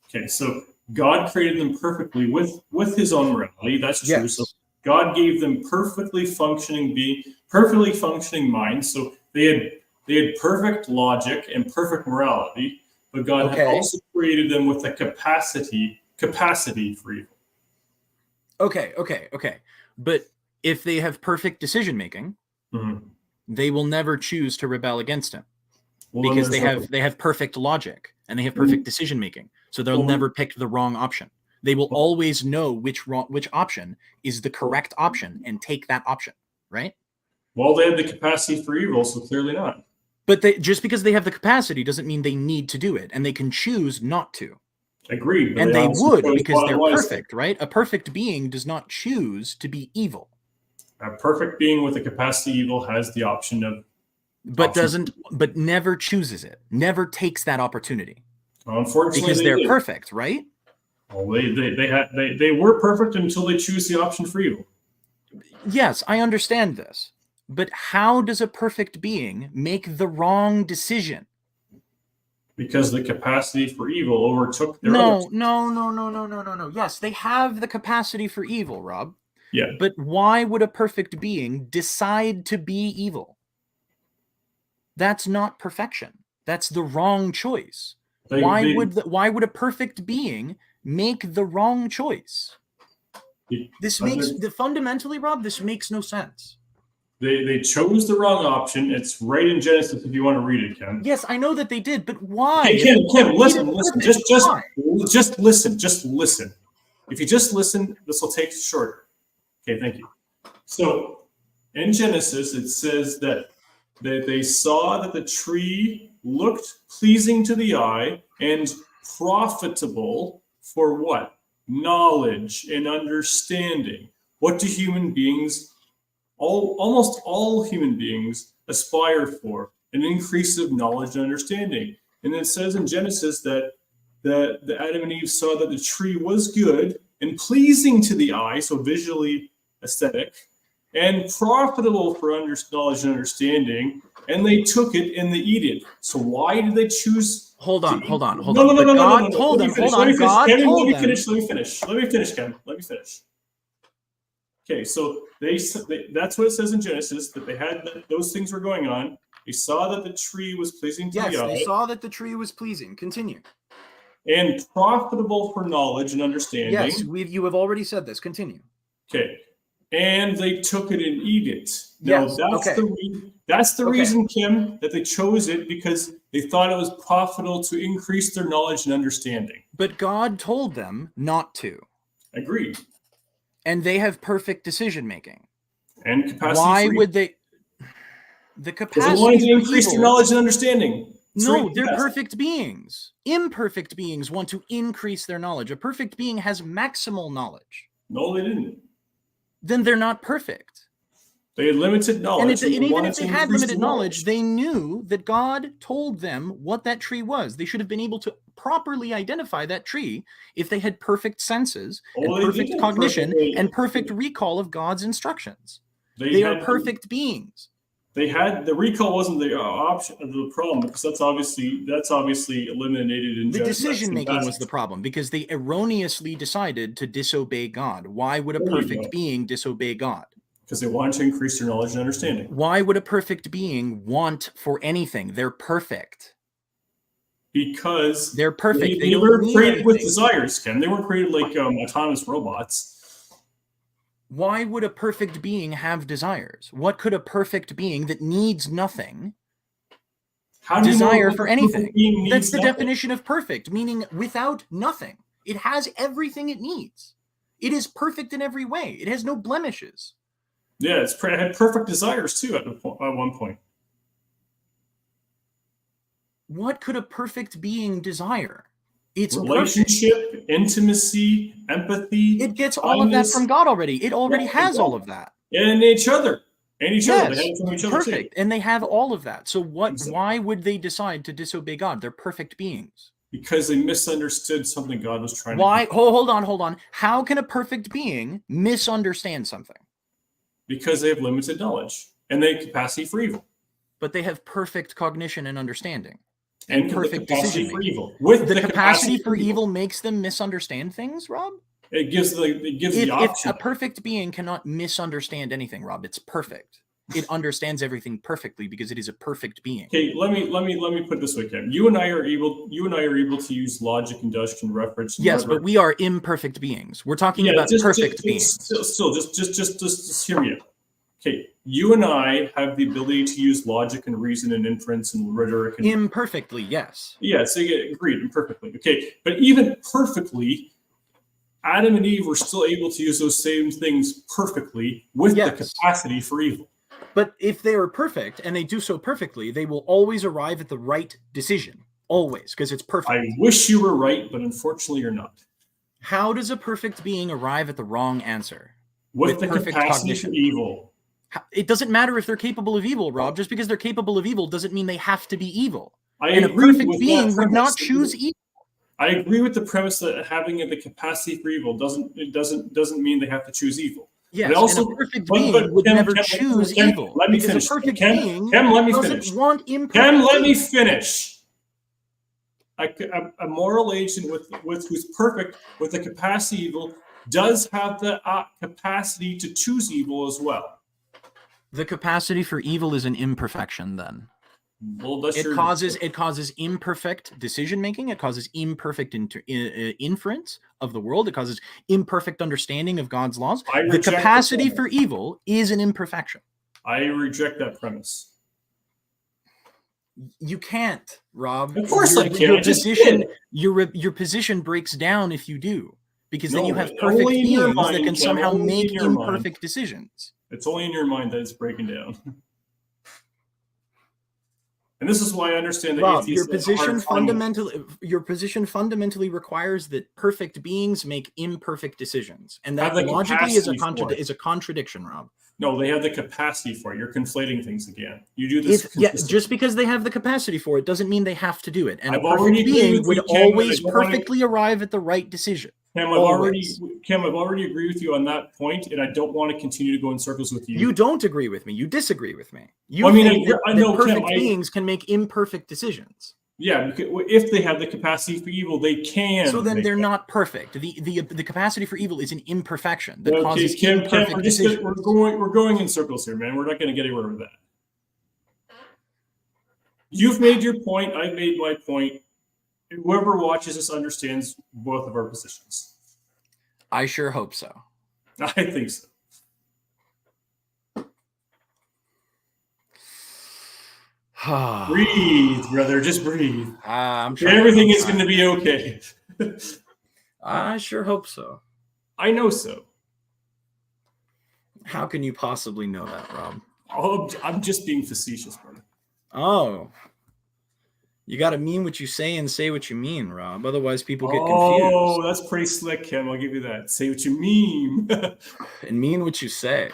Okay, so God created them perfectly with his own morality. That's true. Yes. So God gave them perfectly functioning minds. So they had perfect logic and perfect morality, but God had also created them with a capacity for evil. Okay. But if they have perfect decision making, they will never choose to rebel against him. Well, because they have perfect logic and they have perfect decision making. So they'll never pick the wrong option. They will always know which option is the correct option and take that option, right? Well, they have the capacity for evil, so clearly not. But just because they have the capacity doesn't mean they need to do it, and they can choose not to. Agreed. And they would because they're perfect, right? A perfect being does not choose to be evil. A perfect being with a capacity evil has the option of, but never chooses it, never takes that opportunity. Well, unfortunately, because they're perfect, right? Well, they were perfect until they choose the option for evil. Yes, I understand this. But how does a perfect being make the wrong decision? Because the capacity for evil overtook their No. Yes, they have the capacity for evil, Rob. Yeah. But why would a perfect being decide to be evil? That's not perfection. That's the wrong choice. Why would a perfect being make the wrong choice? Fundamentally, Rob, this makes no sense. They chose the wrong option. It's right in Genesis if you want to read it, Ken. Yes, I know that they did, but why? Hey, Ken, listen. Just listen. If you just listen, this will take shorter. Okay, thank you. So in Genesis, it says that they saw that the tree looked pleasing to the eye and profitable for what? Knowledge and understanding. What do human beings, almost all human beings, aspire for? An increase of knowledge and understanding. And it says in Genesis that the Adam and Eve saw that the tree was good and pleasing to the eye, so visually aesthetic, and profitable for knowledge and understanding, and they took it and they eat it. So why did they choose? Hold on. No. God told them. Hold on. God told them. Let me finish, Ken. Let me finish. Okay, so that's what it says in Genesis, that they had those things were going on. They saw that the tree was pleasing to the eye. Yes, they saw that the tree was pleasing. Continue. And profitable for knowledge and understanding. Yes, you have already said this. Continue. Okay. And they took it and eat it. Yes, Now, that's the reason, Kim, that they chose it, because they thought it was profitable to increase their knowledge and understanding. But God told them not to. Agreed. And they have perfect decision making. And capacity. Why would they? The capacity. They wanted to increase their knowledge and understanding. No, they're perfect beings. Imperfect beings want to increase their knowledge. A perfect being has maximal knowledge. No, they didn't. Then they're not perfect. They had limited knowledge. And even if they had limited knowledge, they knew that God told them what that tree was. They should have been able to properly identify that tree if they had perfect senses and perfect cognition and perfect recall of God's instructions. They are perfect beings. They had the recall wasn't the option of the problem, because that's obviously eliminated in the decision making was the problem, because they erroneously decided to disobey God. Why would a perfect being disobey God? Because they wanted to increase their knowledge and understanding. Why would a perfect being want for anything? They're perfect. Because they're perfect. They were created with desires, Ken. They weren't created like autonomous robots. Why would a perfect being have desires? What could a perfect being that needs nothing desire for anything? That's the definition of perfect, meaning without nothing. It has everything it needs. It is perfect in every way. It has no blemishes. Yeah, it had perfect desires too at one point. What could a perfect being desire? It's relationship, perfect. Intimacy, empathy. It gets all of that from God already. It already has all of that. And each other. Yes, they have it from each other perfect. Too. And they have all of that. So why would they decide to disobey God? They're perfect beings. Because they misunderstood something God was trying to do. Hold on. How can a perfect being misunderstand something? Because they have limited knowledge and they have capacity for evil. But they have perfect cognition and understanding. And perfect decision for evil. With the capacity for evil makes them misunderstand things, Rob? It gives the option. If a perfect being cannot misunderstand anything, Rob, it's perfect. It understands everything perfectly because it is a perfect being. Okay, let me put it this way, Ken. You and I are able to use logic, induction, reference. Yes, but we are imperfect beings. We're talking about perfect beings. Just hear me out. Okay, you and I have the ability to use logic and reason and inference and rhetoric. And imperfectly, yes. Yeah, so you agreed, imperfectly. Okay, but even perfectly, Adam and Eve were still able to use those same things perfectly with the capacity for evil. But if they are perfect and they do so perfectly, they will always arrive at the right decision. Always, because it's perfect. I wish you were right, but unfortunately you're not. How does a perfect being arrive at the wrong answer? With the perfect capacity cognition? For evil. It doesn't matter if they're capable of evil, Rob. Just because they're capable of evil doesn't mean they have to be evil. And a perfect being would not choose evil. I agree with the premise that having the capacity for evil doesn't mean they have to choose evil. Yes, and a perfect being would never choose evil. Let me finish. A perfect being doesn't want imperfect. Ken, let me finish. A moral agent with who's perfect with the capacity evil does have the capacity to choose evil as well. The capacity for evil is an imperfection, then. Well, it causes imperfect decision making. It causes imperfect inference of the world. It causes imperfect understanding of God's laws. The capacity for evil is an imperfection. I reject that premise. You can't, Rob. Of course I can. Your position breaks down if you do, because then you have perfect beings that can somehow make imperfect decisions. It's only in your mind that it's breaking down. And this is why I understand that Rob, your atheists have a hard position fundamentally requires that perfect beings make imperfect decisions, and that Have the logically is capacity for it. a contradiction, Rob. No, they have the capacity for it. You're conflating things again. You do this. Just because they have the capacity for it doesn't mean they have to do it. And I've a already perfect agreed being with would you, Kim, and I always don't wanna- perfectly arrive at the right decision. Kim, I've already agreed with you on that point, and I don't want to continue to go in circles with you. You don't agree with me. You disagree with me. You Well, I mean, think I know, that perfect Kim, beings can make imperfect decisions. Yeah, if they have the capacity for evil, they can. So then they're not perfect. The capacity for evil is an imperfection that Okay, causes Kim, imperfect decisions. we're going in circles here, man. We're not going to get anywhere with that. You've made your point. I've made my point. Whoever watches this understands both of our positions. I sure hope so. I think so. Breathe, brother. Just breathe. Everything is going to be okay. I sure hope so. I know so. How can you possibly know that, Rob? Oh, I'm just being facetious, brother. Oh. You got to mean what you say and say what you mean, Rob. Otherwise, people get confused. Oh, that's pretty slick, Kim. I'll give you that. Say what you mean. And mean what you say.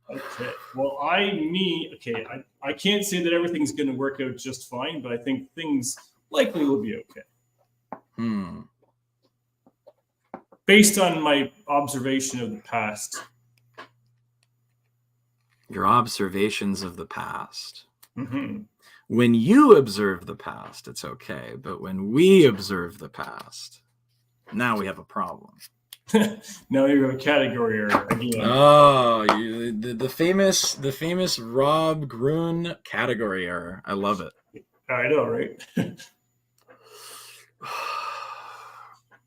Okay. Well, I can't say that everything's going to work out just fine, but I think things likely will be okay. Based on my observation of the past. Your observations of the past. Mm-hmm. When you observe the past, it's okay. But when we observe the past, now we have a problem. Now you have a category error again. Oh, the famous Rob Gruen category error. I love it. I know, right?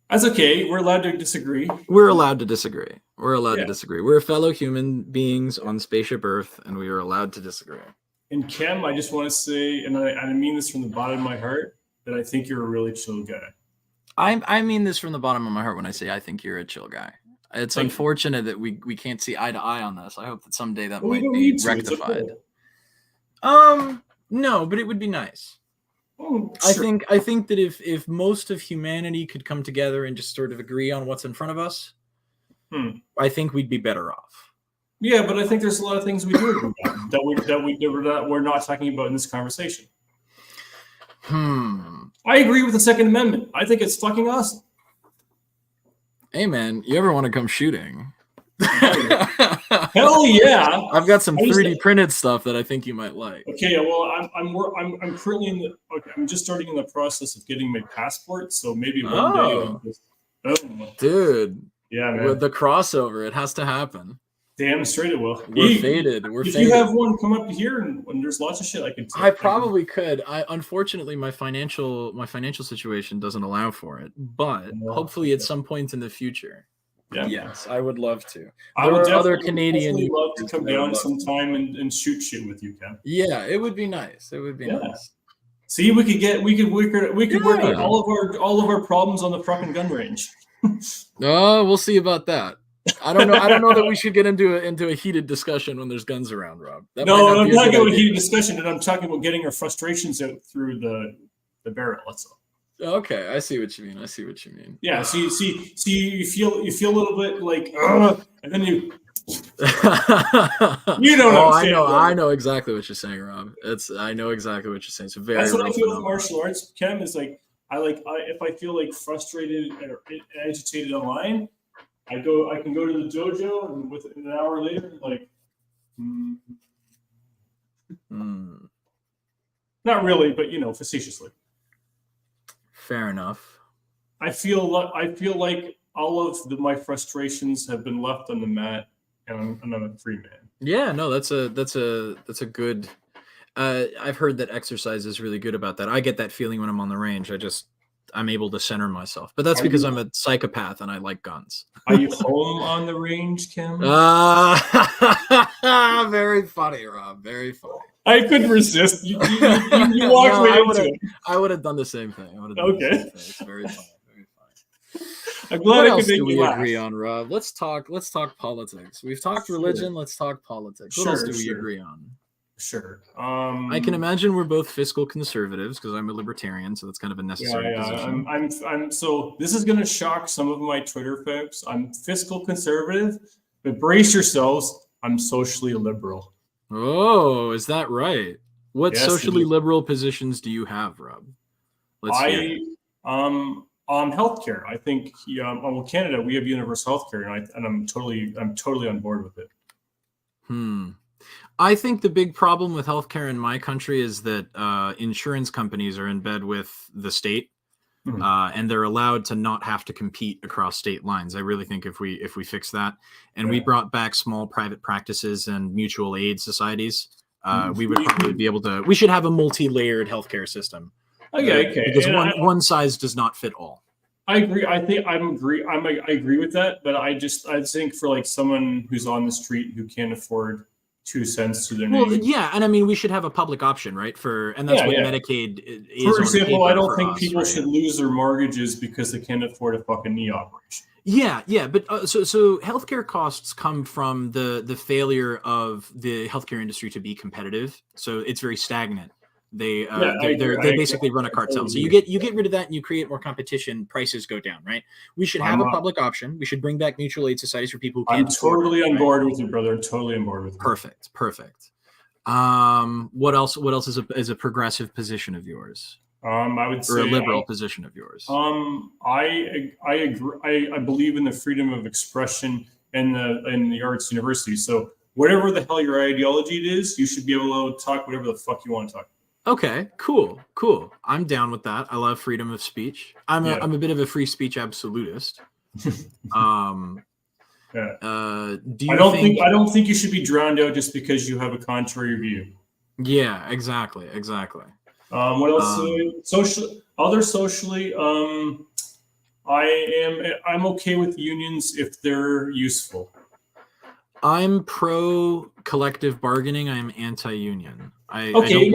That's okay. We're allowed to disagree. We're allowed to disagree. We're fellow human beings on Spaceship Earth, and we are allowed to disagree. And Kim, I just want to say, and I mean this from the bottom of my heart, that I think you're a really chill guy. I mean this from the bottom of my heart when I say I think you're a chill guy. It's unfortunate that we can't see eye to eye on this. I hope that someday that might be rectified. No, but it would be nice. Oh, sure. I think that if most of humanity could come together and just sort of agree on what's in front of us, I think we'd be better off. Yeah, but I think there's a lot of things we do agree on that we're not talking about in this conversation. I agree with the Second Amendment. I think it's fucking awesome. Hey man, you ever want to come shooting? Hell yeah! I've got some 3D printed stuff that I think you might like. Okay, well, I'm currently I'm just starting in the process of getting my passport, so maybe one day I'll just, dude. Yeah, man. With the crossover, it has to happen. Damn straight it will. We're faded. If you have one, come up here, and there's lots of shit I can. I probably could. Unfortunately, my financial situation doesn't allow for it, but hopefully at some point in the future. Yeah. Yes, I would love to. I would other Canadian love to come down sometime and shoot shit with you, Ken. Yeah, it would be nice. It would be nice. See, we could work out all of our problems on the fucking gun range. Oh, we'll see about that. I don't know that we should get into a heated discussion when there's guns around, Rob. No, I'm not getting a heated discussion, and I'm talking about getting our frustrations out through the barrel. That's all. Okay, I see what you mean. Yeah, see, you feel a little bit like, and then you don't understand. I know exactly what you're saying, Rob. I know exactly what you're saying. It's very. That's what I feel with martial arts. Kim is like, if I feel like frustrated or agitated online, I can go to the dojo, and within an hour later, like, not really, but facetiously. Fair enough. I feel like all of my frustrations have been left on the mat, and I'm a free man. Yeah, no, that's a good. I've heard that exercise is really good about that. I get that feeling when I'm on the range. I'm able to center myself, but that's because I'm a psychopath and I like guns. Are you home on the range, Kim? Very funny, Rob. Very funny. I couldn't resist. You walked right into it. I would have done the same thing. Okay. It's very funny. Very funny. I'm glad I could make you laugh. Agree on, Rob? Let's talk politics. We've talked religion. Let's talk politics. What else do we agree on? Sure. I can imagine we're both fiscal conservatives because I'm a libertarian, so that's kind of a necessary position. I'm so this is gonna shock some of my Twitter folks. I'm fiscal conservative, but brace yourselves, I'm socially liberal. Oh, is that right? What Yes, socially liberal positions do you have, Rob? Let's hear it. Healthcare. I think well, Canada, we have universal healthcare, and I'm totally on board with it. I think the big problem with healthcare in my country is that insurance companies are in bed with the state, and they're allowed to not have to compete across state lines. I really think if we fix that, and we brought back small private practices and mutual aid societies, we would probably be able to. We should have a multi-layered healthcare system. Okay. Because one size does not fit all. I agree. I agree with that, but I think for like someone who's on the street who can't afford 2 cents to their name. Well, yeah, and I mean we should have a public option, right? And that's what Medicaid is. For example, I don't think people should lose their mortgages because they can't afford a fucking knee operation. Yeah, but so healthcare costs come from the failure of the healthcare industry to be competitive. So it's very stagnant. They basically run a cartel. So you get rid of that and you create more competition. Prices go down, right? We should have a public option. We should bring back mutual aid societies for people who can't. I'm totally on board with you, brother. Totally on board with you. Perfect. What else is a progressive position of yours? I would say a liberal position of yours. I agree. I believe in the freedom of expression in the arts university. So whatever the hell your ideology it is, you should be able to talk whatever the fuck you want to talk. Okay, cool. I'm down with that. I love freedom of speech. I'm a bit of a free speech absolutist. Do you I don't think you should be drowned out just because you have a contrary view. Yeah, exactly. What else? Socially, I'm okay with unions if they're useful. I'm pro collective bargaining. I'm anti-union. I think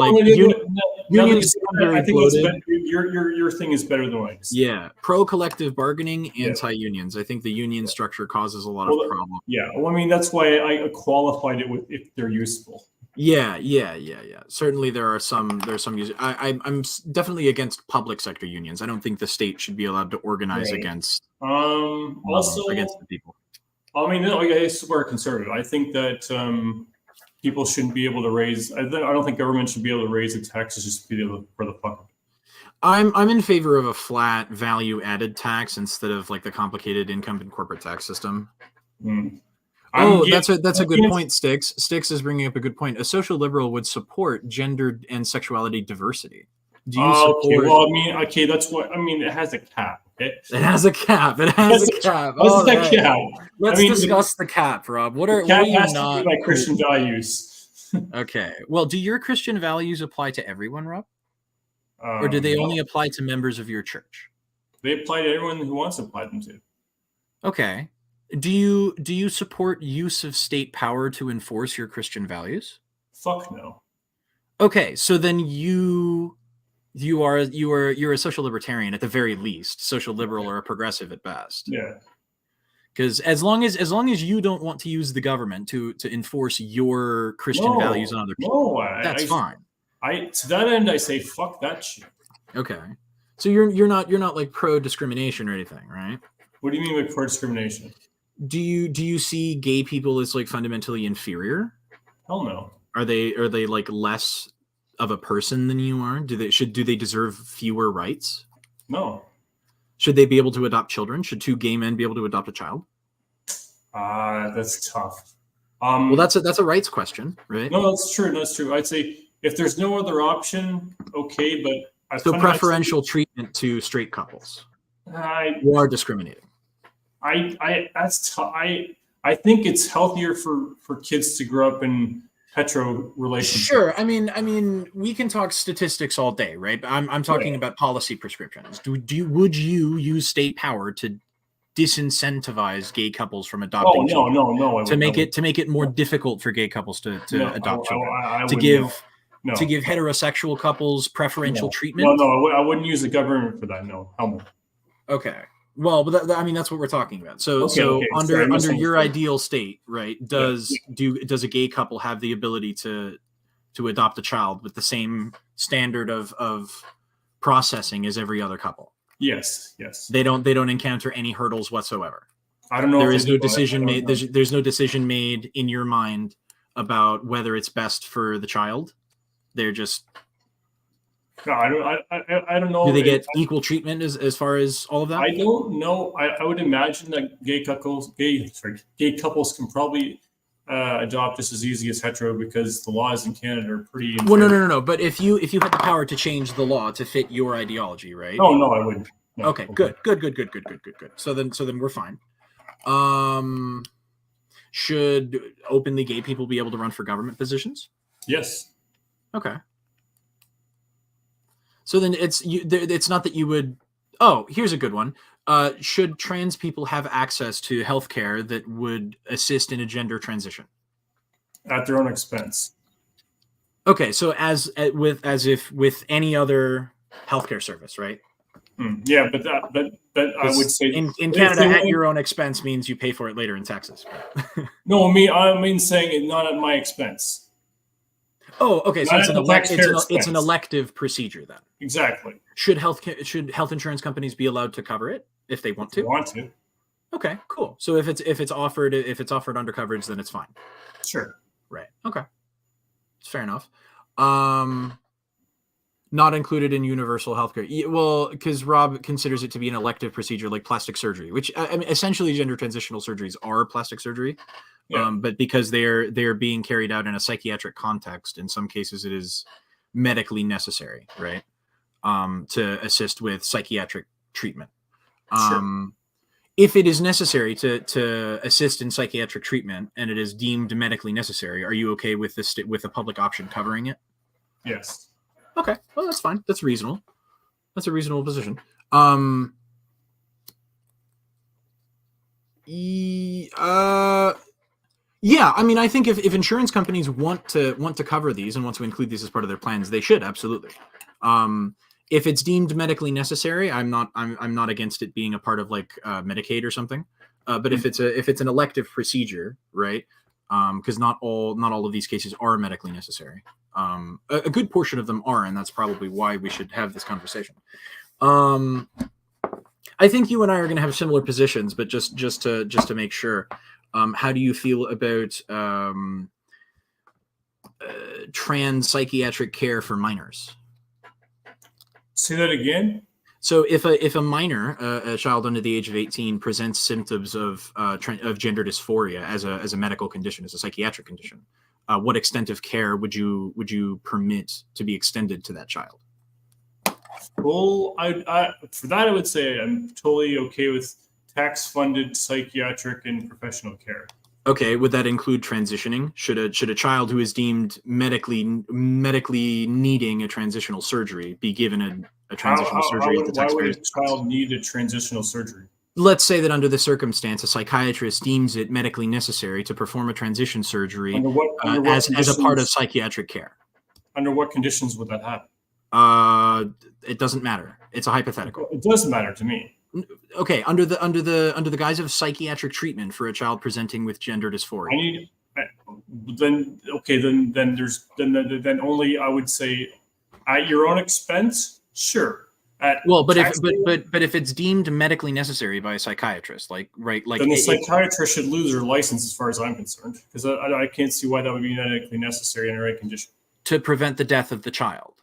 your thing is better than mine. Yeah, pro collective bargaining, anti-unions. I think the union structure causes a lot of problems. Yeah, well, I mean that's why I qualified it with if they're useful. Yeah. Certainly, there are some users. I'm definitely against public sector unions. I don't think the state should be allowed to organize against against the people. I mean, no, I swear conservative. I think that people shouldn't be able to raise. I don't think government should be able to raise the taxes just for the fuck of it. I'm in favor of a flat value added tax instead of like the complicated income and corporate tax system. That's a good point, Styx. Styx is bringing up a good point. A social liberal would support gender and sexuality diversity. Do you support? Okay, well, I mean, that's what I mean. It has a cap. Okay? It has a cap. What's the cap? Let's discuss the cap, Rob. What are you not? My Christian values. Okay. Well, do your Christian values apply to everyone, Rob? Or do they only apply to members of your church? They apply to everyone who wants to apply them to. Okay. Do you support use of state power to enforce your Christian values? Fuck no. Okay, so then you're a social libertarian at the very least, social liberal or a progressive at best. Yeah. Because as long as you don't want to use the government to enforce your Christian values on other people, that's fine. To that end, I say fuck that shit. Okay, so you're not like pro discrimination or anything, right? What do you mean by pro discrimination? Do you see gay people as like fundamentally inferior? Hell no. Are they like less of a person than you are? Do they deserve fewer rights? No. Should they be able to adopt children? Should 2 gay men be able to adopt a child? That's tough. Well, that's a rights question, right? No, that's true. I'd say if there's no other option, okay, but preferential treatment to straight couples. You are discriminating. That's tough. I think it's healthier for kids to grow up in hetero relationships. Sure. I mean, we can talk statistics all day, right? But I'm talking about policy prescriptions. Would you use state power to disincentivize gay couples from adopting children? No. To make it more difficult for gay couples to adopt children. To give heterosexual couples preferential treatment. No, I wouldn't use the government for that. No, hell no. Okay. Well, but that's what we're talking about. So under your ideal state, right? Does a gay couple have the ability to to adopt a child with the same standard of processing as every other couple. Yes. They don't encounter any hurdles whatsoever. I don't know. There if is they no do. decision I made. don't know. There's no decision made in your mind about whether it's best for the child. They're just. No, I don't know. Do they get equal treatment as far as all of that? I don't know. I would imagine that gay couples can probably adopt just as easy as hetero, because the laws in Canada are pretty. Well, no. But if you had the power to change the law to fit your ideology, right? Oh no, I wouldn't. No. Okay, good. So then we're fine. Should openly gay people be able to run for government positions? Yes. Okay. So then it's not that you would. Oh, here's a good one. Should trans people have access to healthcare that would assist in a gender transition At their own expense. Okay, so as if with any other healthcare service, right? Yeah, but I would say in Canada, at your own expense means you pay for it later in taxes. No, I mean saying it not at my expense. Oh, okay. So it's an expense. elective procedure then. Exactly. Should health insurance companies be allowed to cover it if they want to? Want to? Okay, cool. So if it's offered under coverage, then it's fine. Sure. Right. Okay. It's fair enough. Not included in universal healthcare. Well, because Rob considers it to be an elective procedure like plastic surgery, which I mean, essentially gender transitional surgeries are plastic surgery. Yeah. But because they're being carried out in a psychiatric context, in some cases it is medically necessary, right? To assist with psychiatric treatment. Sure. If it is necessary to assist in psychiatric treatment and it is deemed medically necessary, are you okay with with a public option covering it? Yes. Okay, well that's fine. That's reasonable. That's a reasonable position. Yeah, I mean, I think if insurance companies want to cover these and want to include these as part of their plans, they should absolutely. If it's deemed medically necessary, I'm not against it being a part of like Medicaid or something. But if it's an elective procedure, right? Because not all of these cases are medically necessary. A good portion of them are, and that's probably why we should have this conversation. I think you and I are going to have similar positions, but just to make sure. How do you feel about trans psychiatric care for minors? Say that again. So if a minor, a child under the age of 18, presents symptoms of gender dysphoria as a medical condition, as a psychiatric condition, what extent of care would you permit to be extended to that child? Well, for that I would say I'm totally okay with tax-funded psychiatric and professional care. Okay, would that include transitioning? Should a child who is deemed medically needing a transitional surgery be given a transitional surgery? Why would a child need a transitional surgery? Let's say that under the circumstance, a psychiatrist deems it medically necessary to perform a transition surgery as a part of psychiatric care. Under what conditions would that happen? It doesn't matter. It's a hypothetical. It doesn't matter to me. Okay, under the guise of psychiatric treatment for a child presenting with gender dysphoria. Then only I would say at your own expense, sure. But if it's deemed medically necessary by a psychiatrist, then the psychiatrist should lose their license, as far as I'm concerned, because I can't see why that would be medically necessary in the right condition to prevent the death of the child.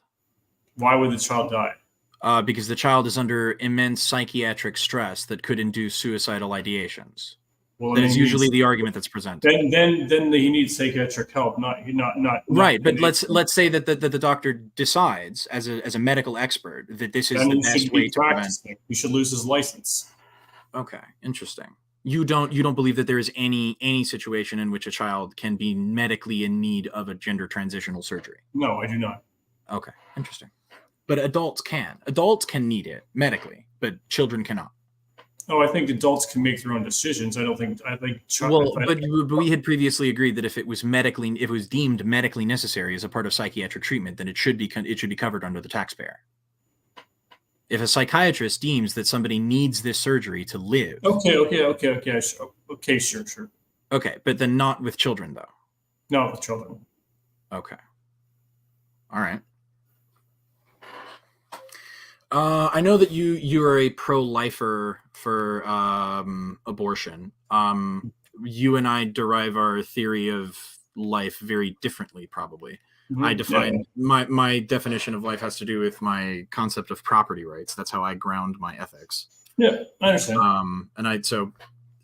Why would the child die? Because the child is under immense psychiatric stress that could induce suicidal ideations. Well, that is usually the argument that's presented. Then he needs psychiatric help, not right. But let's say that the doctor decides as a medical expert that this is the best way to prevent. He should lose his license. Okay, interesting. You don't believe that there is any situation in which a child can be medically in need of a gender transitional surgery? No, I do not. Okay, interesting. But adults can. Adults can need it medically, but children cannot. Oh, I think adults can make their own decisions. I think. But we had previously agreed that if it was deemed medically necessary as a part of psychiatric treatment, then it should be covered under the taxpayer. If a psychiatrist deems that somebody needs this surgery to live. Okay, sure. Okay, but then not with children, though. Not with children. Okay. All right. I know that you are a pro-lifer for abortion. You and I derive our theory of life very differently, probably. I define my definition of life has to do with my concept of property rights. That's how I ground my ethics. Yeah, I understand. So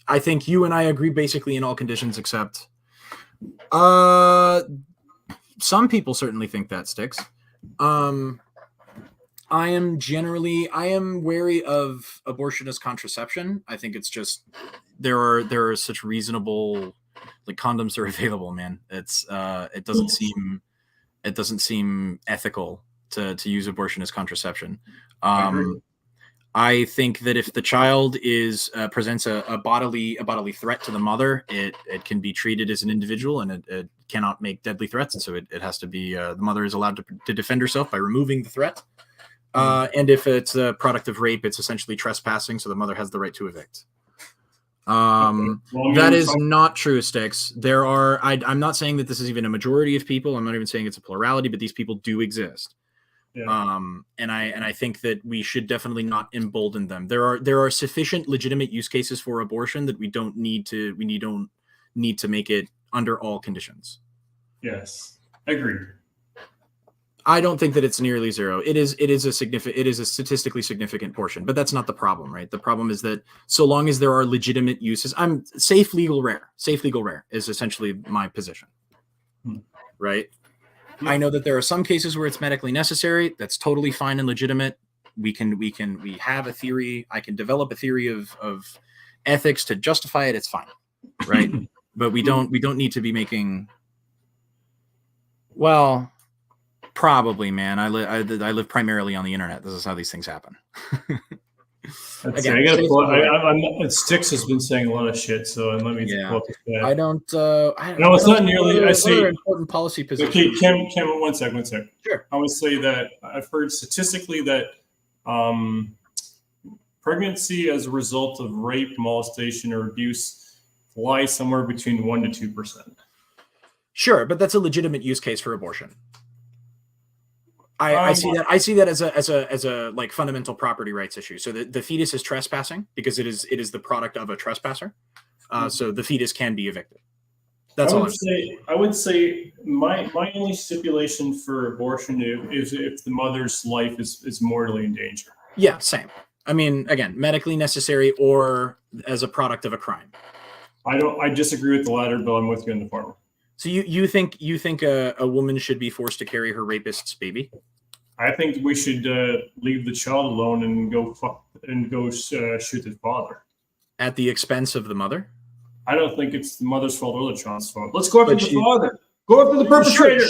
I think you and I agree basically in all conditions except some people certainly think that sticks. I am wary of abortion as contraception. I think it's just there are such reasonable like condoms are available, man. It doesn't seem ethical to use abortion as contraception. I think that if the child presents a bodily threat to the mother, it can be treated as an individual, and it cannot make deadly threats, and so it has to be the mother is allowed to defend herself by removing the threat. And if it's a product of rape, it's essentially trespassing, so the mother has the right to evict. That is not true, Styx. I'm not saying that this is even a majority of people. I'm not even saying it's a plurality, but these people do exist. Yeah. And I think that we should definitely not embolden them. There are sufficient legitimate use cases for abortion that we don't need to make it under all conditions. Yes, I agree. I don't think that it's nearly zero. It is a statistically significant portion, but that's not the problem, right? The problem is that so long as there are legitimate uses, safe, legal, rare is essentially my position, right? I know that there are some cases where it's medically necessary. That's totally fine and legitimate. We have a theory. I can develop a theory of ethics to justify it. It's fine, right? But we don't need to be making. Well, probably, man. I live primarily on the internet. This is how these things happen. Again, Styx has been saying a lot of shit, so let me pull up this guy. I don't. No, it's not nearly. I say important policy position. Okay, Kim, one sec. Sure. I would say that I've heard statistically that pregnancy as a result of rape, molestation, or abuse lies somewhere between 1% to 2%. Sure, but that's a legitimate use case for abortion. I see that as a like fundamental property rights issue. So the fetus is trespassing because it is the product of a trespasser. So the fetus can be evicted. That's all. I would say my only stipulation for abortion is if the mother's life is mortally in danger. Yeah, same. I mean, again, medically necessary or as a product of a crime. I disagree with the latter, but I'm with you on the former. So you think a woman should be forced to carry her rapist's baby? I think we should leave the child alone and go shoot his father. At the expense of the mother? I don't think it's the mother's fault or the child's fault. Let's go after the father. Go after the perpetrator.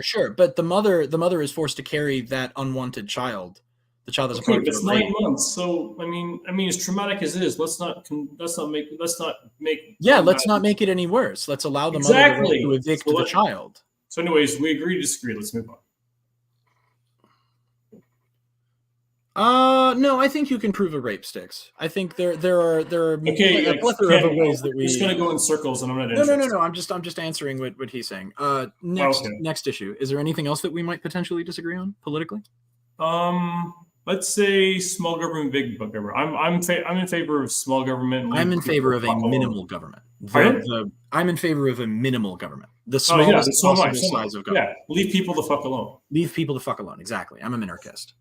Sure. But the mother is forced to carry that unwanted child. The child is a product of it's 9 months. So I mean, as traumatic as it is, let's not make. Yeah, let's not make it any worse. Let's allow the mother to evict the child. So, anyways, we agree to disagree. Let's move on. No, I think you can prove a rape, Styx. I think there are a plethora of ways that we. We're just gonna go in circles, and I'm not interested. No. I'm just answering what he's saying. Next issue. Is there anything else that we might potentially disagree on politically? Let's say small government, big government. I'm in favor of small government. I'm in favor of a minimal government. I'm in favor of a minimal government. The smallest possible size of government. Yeah, leave people the fuck alone. Leave people the fuck alone. Exactly. I'm a minarchist.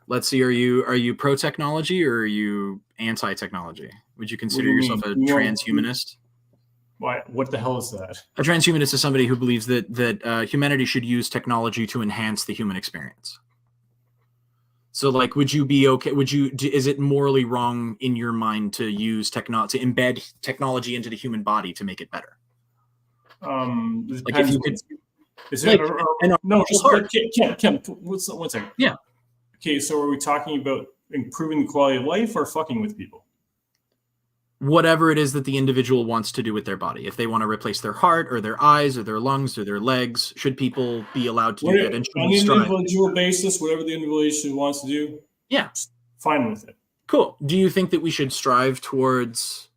Let's see. Are you pro technology or are you anti technology? Would you consider yourself a transhumanist? Why? What the hell is that? A transhumanist is somebody who believes that humanity should use technology to enhance the human experience. So, like, would you be okay? Is it morally wrong in your mind to use to embed technology into the human body to make it better? Like, if you could, is it? No, just Kim. One second. Yeah. Okay, so are we talking about improving the quality of life or fucking with people? Whatever it is that the individual wants to do with their body. If they want to replace their heart or their eyes or their lungs or their legs, should people be allowed to do that? And on an individual basis, whatever the individual wants to do, yeah, fine with it. Cool. Do you think that we should strive towards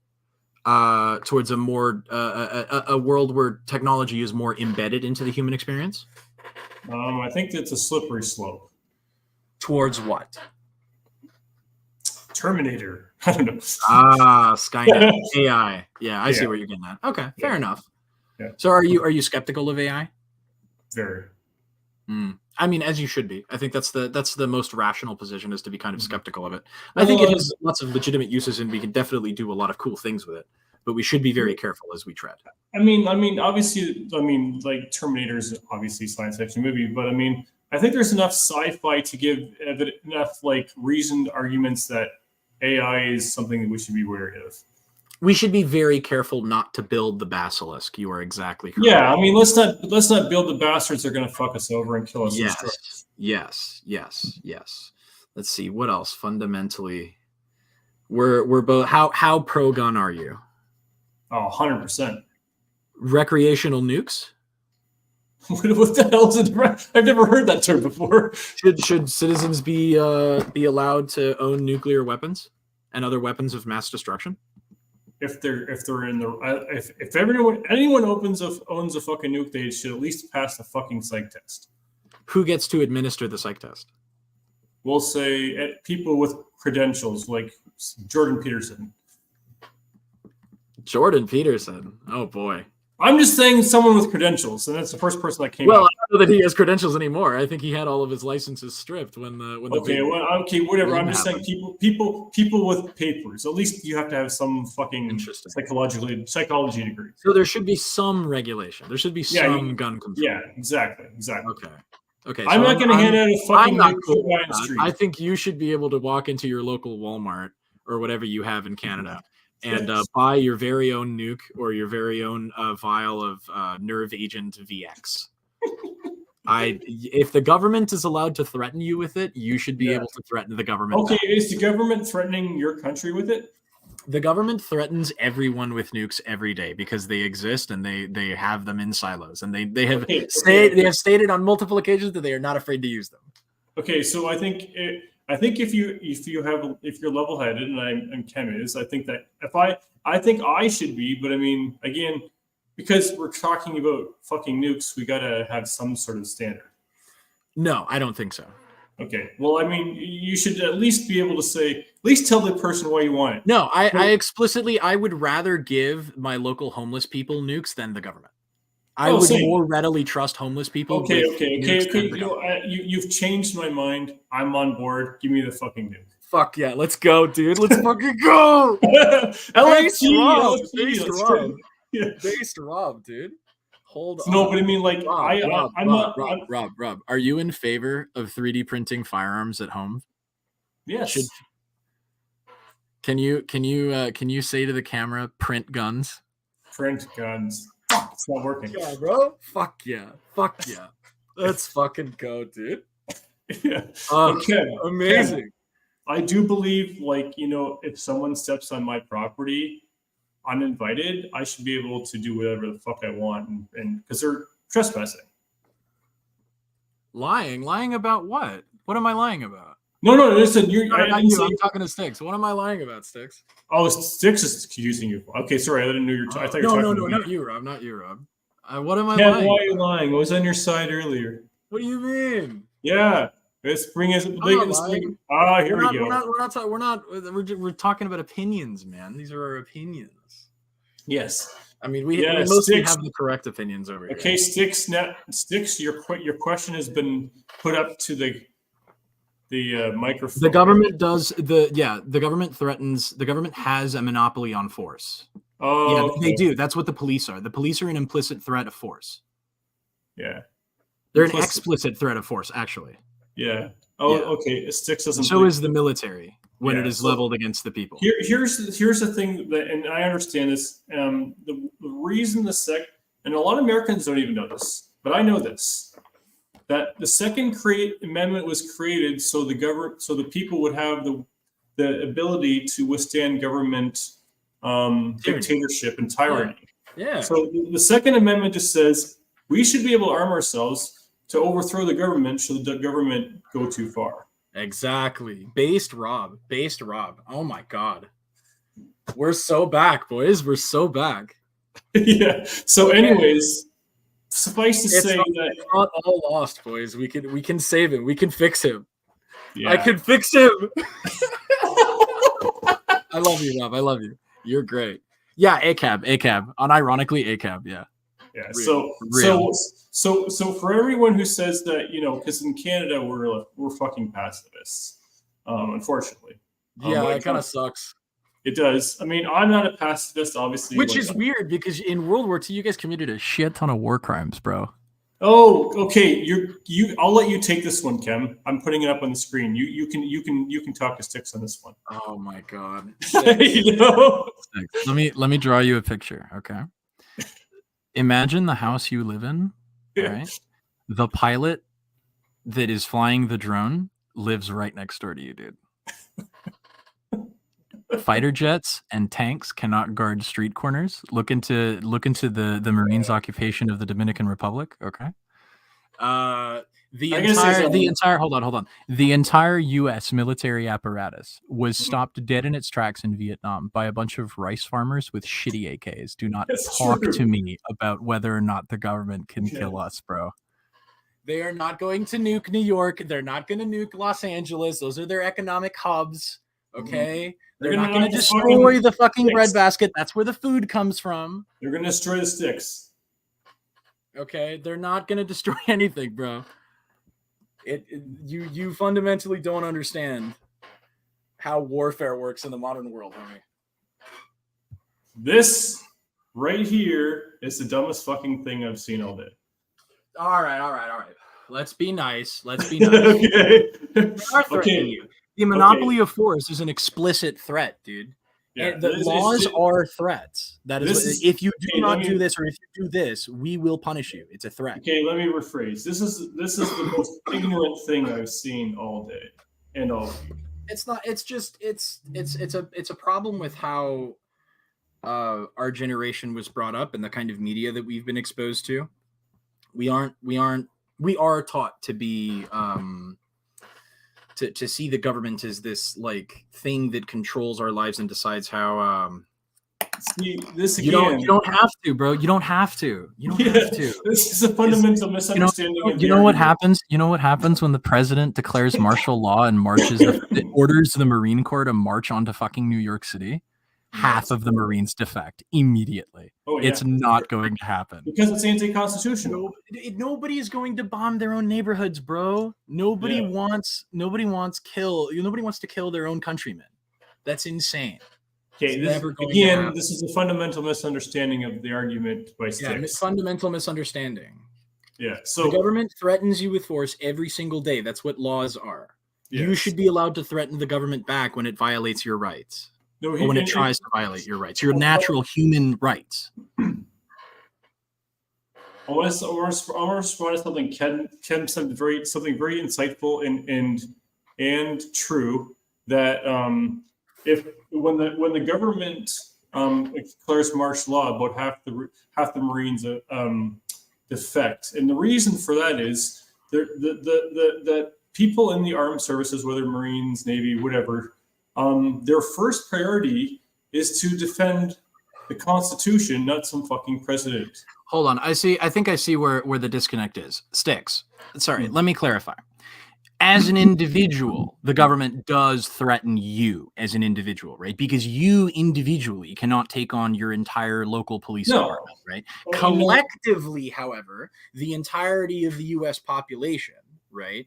towards a more a world where technology is more embedded into the human experience? I think it's a slippery slope. Towards what? Terminator. I don't know. Skynet. AI. Yeah, I see what you're getting at. Okay, fair enough. Yeah. So are you skeptical of AI? Very. I mean, as you should be. I think that's the most rational position, is to be kind of skeptical of it. I think it has lots of legitimate uses, and we can definitely do a lot of cool things with it. But we should be very careful as we tread. I mean, obviously, like Terminator is obviously a science fiction movie, but I mean, I think there's enough sci-fi to give enough like reasoned arguments that AI is something that we should be wary of. We should be very careful not to build the basilisk. You are exactly correct. Yeah, I mean, let's not build the bastards that are going to fuck us over and kill us. Yes. Let's see what else. Fundamentally, we're both. How pro gun are you? Oh, 100%. Recreational nukes? What the hell is it? I've never heard that term before. Should citizens be allowed to own nuclear weapons and other weapons of mass destruction? If they're in the if anyone owns a fucking nuke, they should at least pass the fucking psych test. Who gets to administer the psych test? We'll say people with credentials like Jordan Peterson. Jordan Peterson. Oh boy. I'm just saying someone with credentials, and that's the first person that came. Well, I don't know that he has credentials anymore. I think he had all of his licenses stripped when the. Okay, whatever. I'm just saying people with papers. At least you have to have some fucking psychology degree. So there should be some regulation. There should be some gun control. Yeah, exactly. Okay. I'm not going to hand out a fucking nuke cool on the street. I think you should be able to walk into your local Walmart or whatever you have in Canada. And buy your very own nuke or your very own vial of nerve agent VX. If the government is allowed to threaten you with it, you should be able to threaten the government. Okay, is the government threatening your country with it? The government threatens everyone with nukes every day because they exist and they have them in silos, and they have stated on multiple occasions that they are not afraid to use them. Okay, so I think if you're level-headed, and Kem is, I think that I think I should be, but I mean, again, because we're talking about fucking nukes, we gotta have some sort of standard. No, I don't think so. Okay, well, I mean, you should at least be able to say, at least tell the person why you want it. No, I would rather give my local homeless people nukes than the government. I would more readily trust homeless people. Okay. You've changed my mind. I'm on board. Give me the fucking nuke. Fuck yeah, let's go, dude. Let's fucking go. Based Rob, dude. Hold on. No, but I mean, like, Rob, are you in favor of 3D printing firearms at home? Yes. Can you say to the camera, print guns? Print guns. It's not working. Yeah, bro. Fuck yeah. Let's fucking go, dude. Yeah. Okay. Amazing. Ken, I do believe, like, if someone steps on my property uninvited, I should be able to do whatever the fuck I want, and because they're trespassing. Lying about what? What am I lying about? No, listen, I'm talking to Sticks. What am I lying about, Sticks? Oh, Sticks is accusing you. Okay, sorry, I didn't know I thought you were talking not you, Rob. Not you, Rob. What am I lying? Why are you lying? I was on your side earlier. What do you mean? Yeah, this spring is spring. Here we go. We're talking about opinions, man. These are our opinions. Yes. I mean, we mostly have the correct opinions over here. Okay, Sticks. Your question has been put up to the microphone. The government the government threatens. The government has a monopoly on force. Oh, yeah, okay. They do. That's what the police are. The police are an implicit threat of force. Yeah, they're an explicit threat of force, actually. Yeah. Oh, yeah. Okay. Sticks doesn't. So is the military when it is leveled against the people. Here's the thing that, and I understand this. The reason and a lot of Americans don't even know this, but I know this, that the Second Amendment was created so the people would have the ability to withstand government dictatorship and tyranny. Yeah. So the Second Amendment just says we should be able to arm ourselves to overthrow the government should the government go too far. Exactly. Based Rob. Oh my God. We're so back, boys. We're so back. Yeah. So, anyways, suffice to say that it's not all lost, boys. We can save him. We can fix him. yeah. I can fix him. I love you, Rob. I love you. You're great. Yeah, ACAB. Unironically, ACAB. Yeah. Yeah. Real. So for everyone who says that, because in Canada we're fucking pacifists, unfortunately. Yeah, it kind of sucks. It does. I mean, I'm not a pacifist, obviously. Which is weird because in World War II, you guys committed a shit ton of war crimes, bro. Oh, okay. I'll let you take this one, Kem. I'm putting it up on the screen. You can talk to Sticks on this one. Oh my god. Let me draw you a picture, okay? Imagine the house you live in, right? The pilot that is flying the drone lives right next door to you, dude. Fighter jets and tanks cannot guard street corners. Look into the Marines' occupation of the Dominican Republic. Okay. The entire U.S. military apparatus was stopped dead in its tracks in Vietnam by a bunch of rice farmers with shitty AKs. Do not talk to me about whether or not the government can kill us, bro. They are not going to nuke New York. They're not going to nuke Los Angeles. Those are their economic hubs. Okay. Mm-hmm. They're not going to destroy the fucking breadbasket. That's where the food comes from. They're going to destroy the sticks. Okay, they're not going to destroy anything, bro. You fundamentally don't understand how warfare works in the modern world, homie. This right here is the dumbest fucking thing I've seen all day. All right. Let's be nice. Okay. You. The monopoly of force is an explicit threat, dude. Yeah, the laws are threats. That is, if you do not do this or if you do this, we will punish you. It's a threat. Okay, let me rephrase. This is the most ignorant thing I've seen all day and all week. It's not. It's just. It's a problem with how our generation was brought up and the kind of media that we've been exposed to. We are taught to be to see the government as this like thing that controls our lives and decides how see this again. You don't have to, bro. You don't have to. This is a fundamental misunderstanding. You know what happens? You know what happens when the president declares martial law and orders the Marine Corps to march onto fucking New York City? Half of the Marines defect immediately. Oh, yeah. It's not going to happen because it's anti-constitutional. Nobody is going to bomb their own neighborhoods, bro. Nobody wants to kill their own countrymen. That's insane. Okay, this is a fundamental misunderstanding of the argument by Sticks. Fundamental misunderstanding. Yeah. So the government threatens you with force every single day. That's what laws are. Yes. You should be allowed to threaten the government back when it violates your rights. No, when it tries to violate your rights, your natural human rights. I want to respond to something Ken said, something very insightful and true. That when the government declares martial law, about half the Marines defect, and the reason for that is the people in the armed services, whether Marines, Navy, whatever. Their first priority is to defend the Constitution, not some fucking president. Hold on. I think I see where the disconnect is. Sticks. Sorry, let me clarify. As an individual, the government does threaten you as an individual, right? Because you individually cannot take on your entire local police department, right? Collectively, however, the entirety of the U.S. population, right?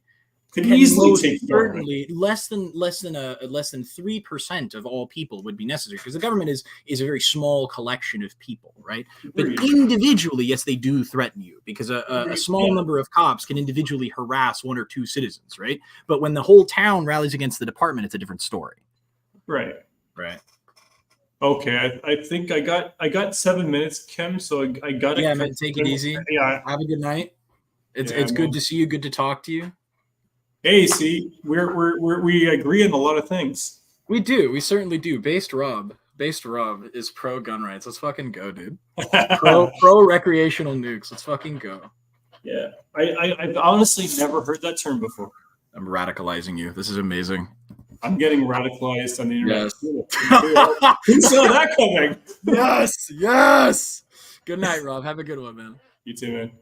Could easily take certainly less than 3% of all people would be necessary because the government is a very small collection of people, right? But individually, yes, they do threaten you because a small number of cops can individually harass one or two citizens, right? But when the whole town rallies against the department, it's a different story. Right. Okay, I think I got 7 minutes, Kim. So I got it. Yeah, man, take it easy. Yeah, have a good night. It's good to see you. Good to talk to you. Hey, see, we agree on a lot of things. We do. We certainly do. Based Rob is pro gun rights. Let's fucking go, dude. pro recreational nukes. Let's fucking go. Yeah, I've honestly never heard that term before. I'm radicalizing you. This is amazing. I'm getting radicalized on the internet. Yes. Cool. Who saw that coming? Yes. Yes. Good night, Rob. Have a good one, man. You too, man.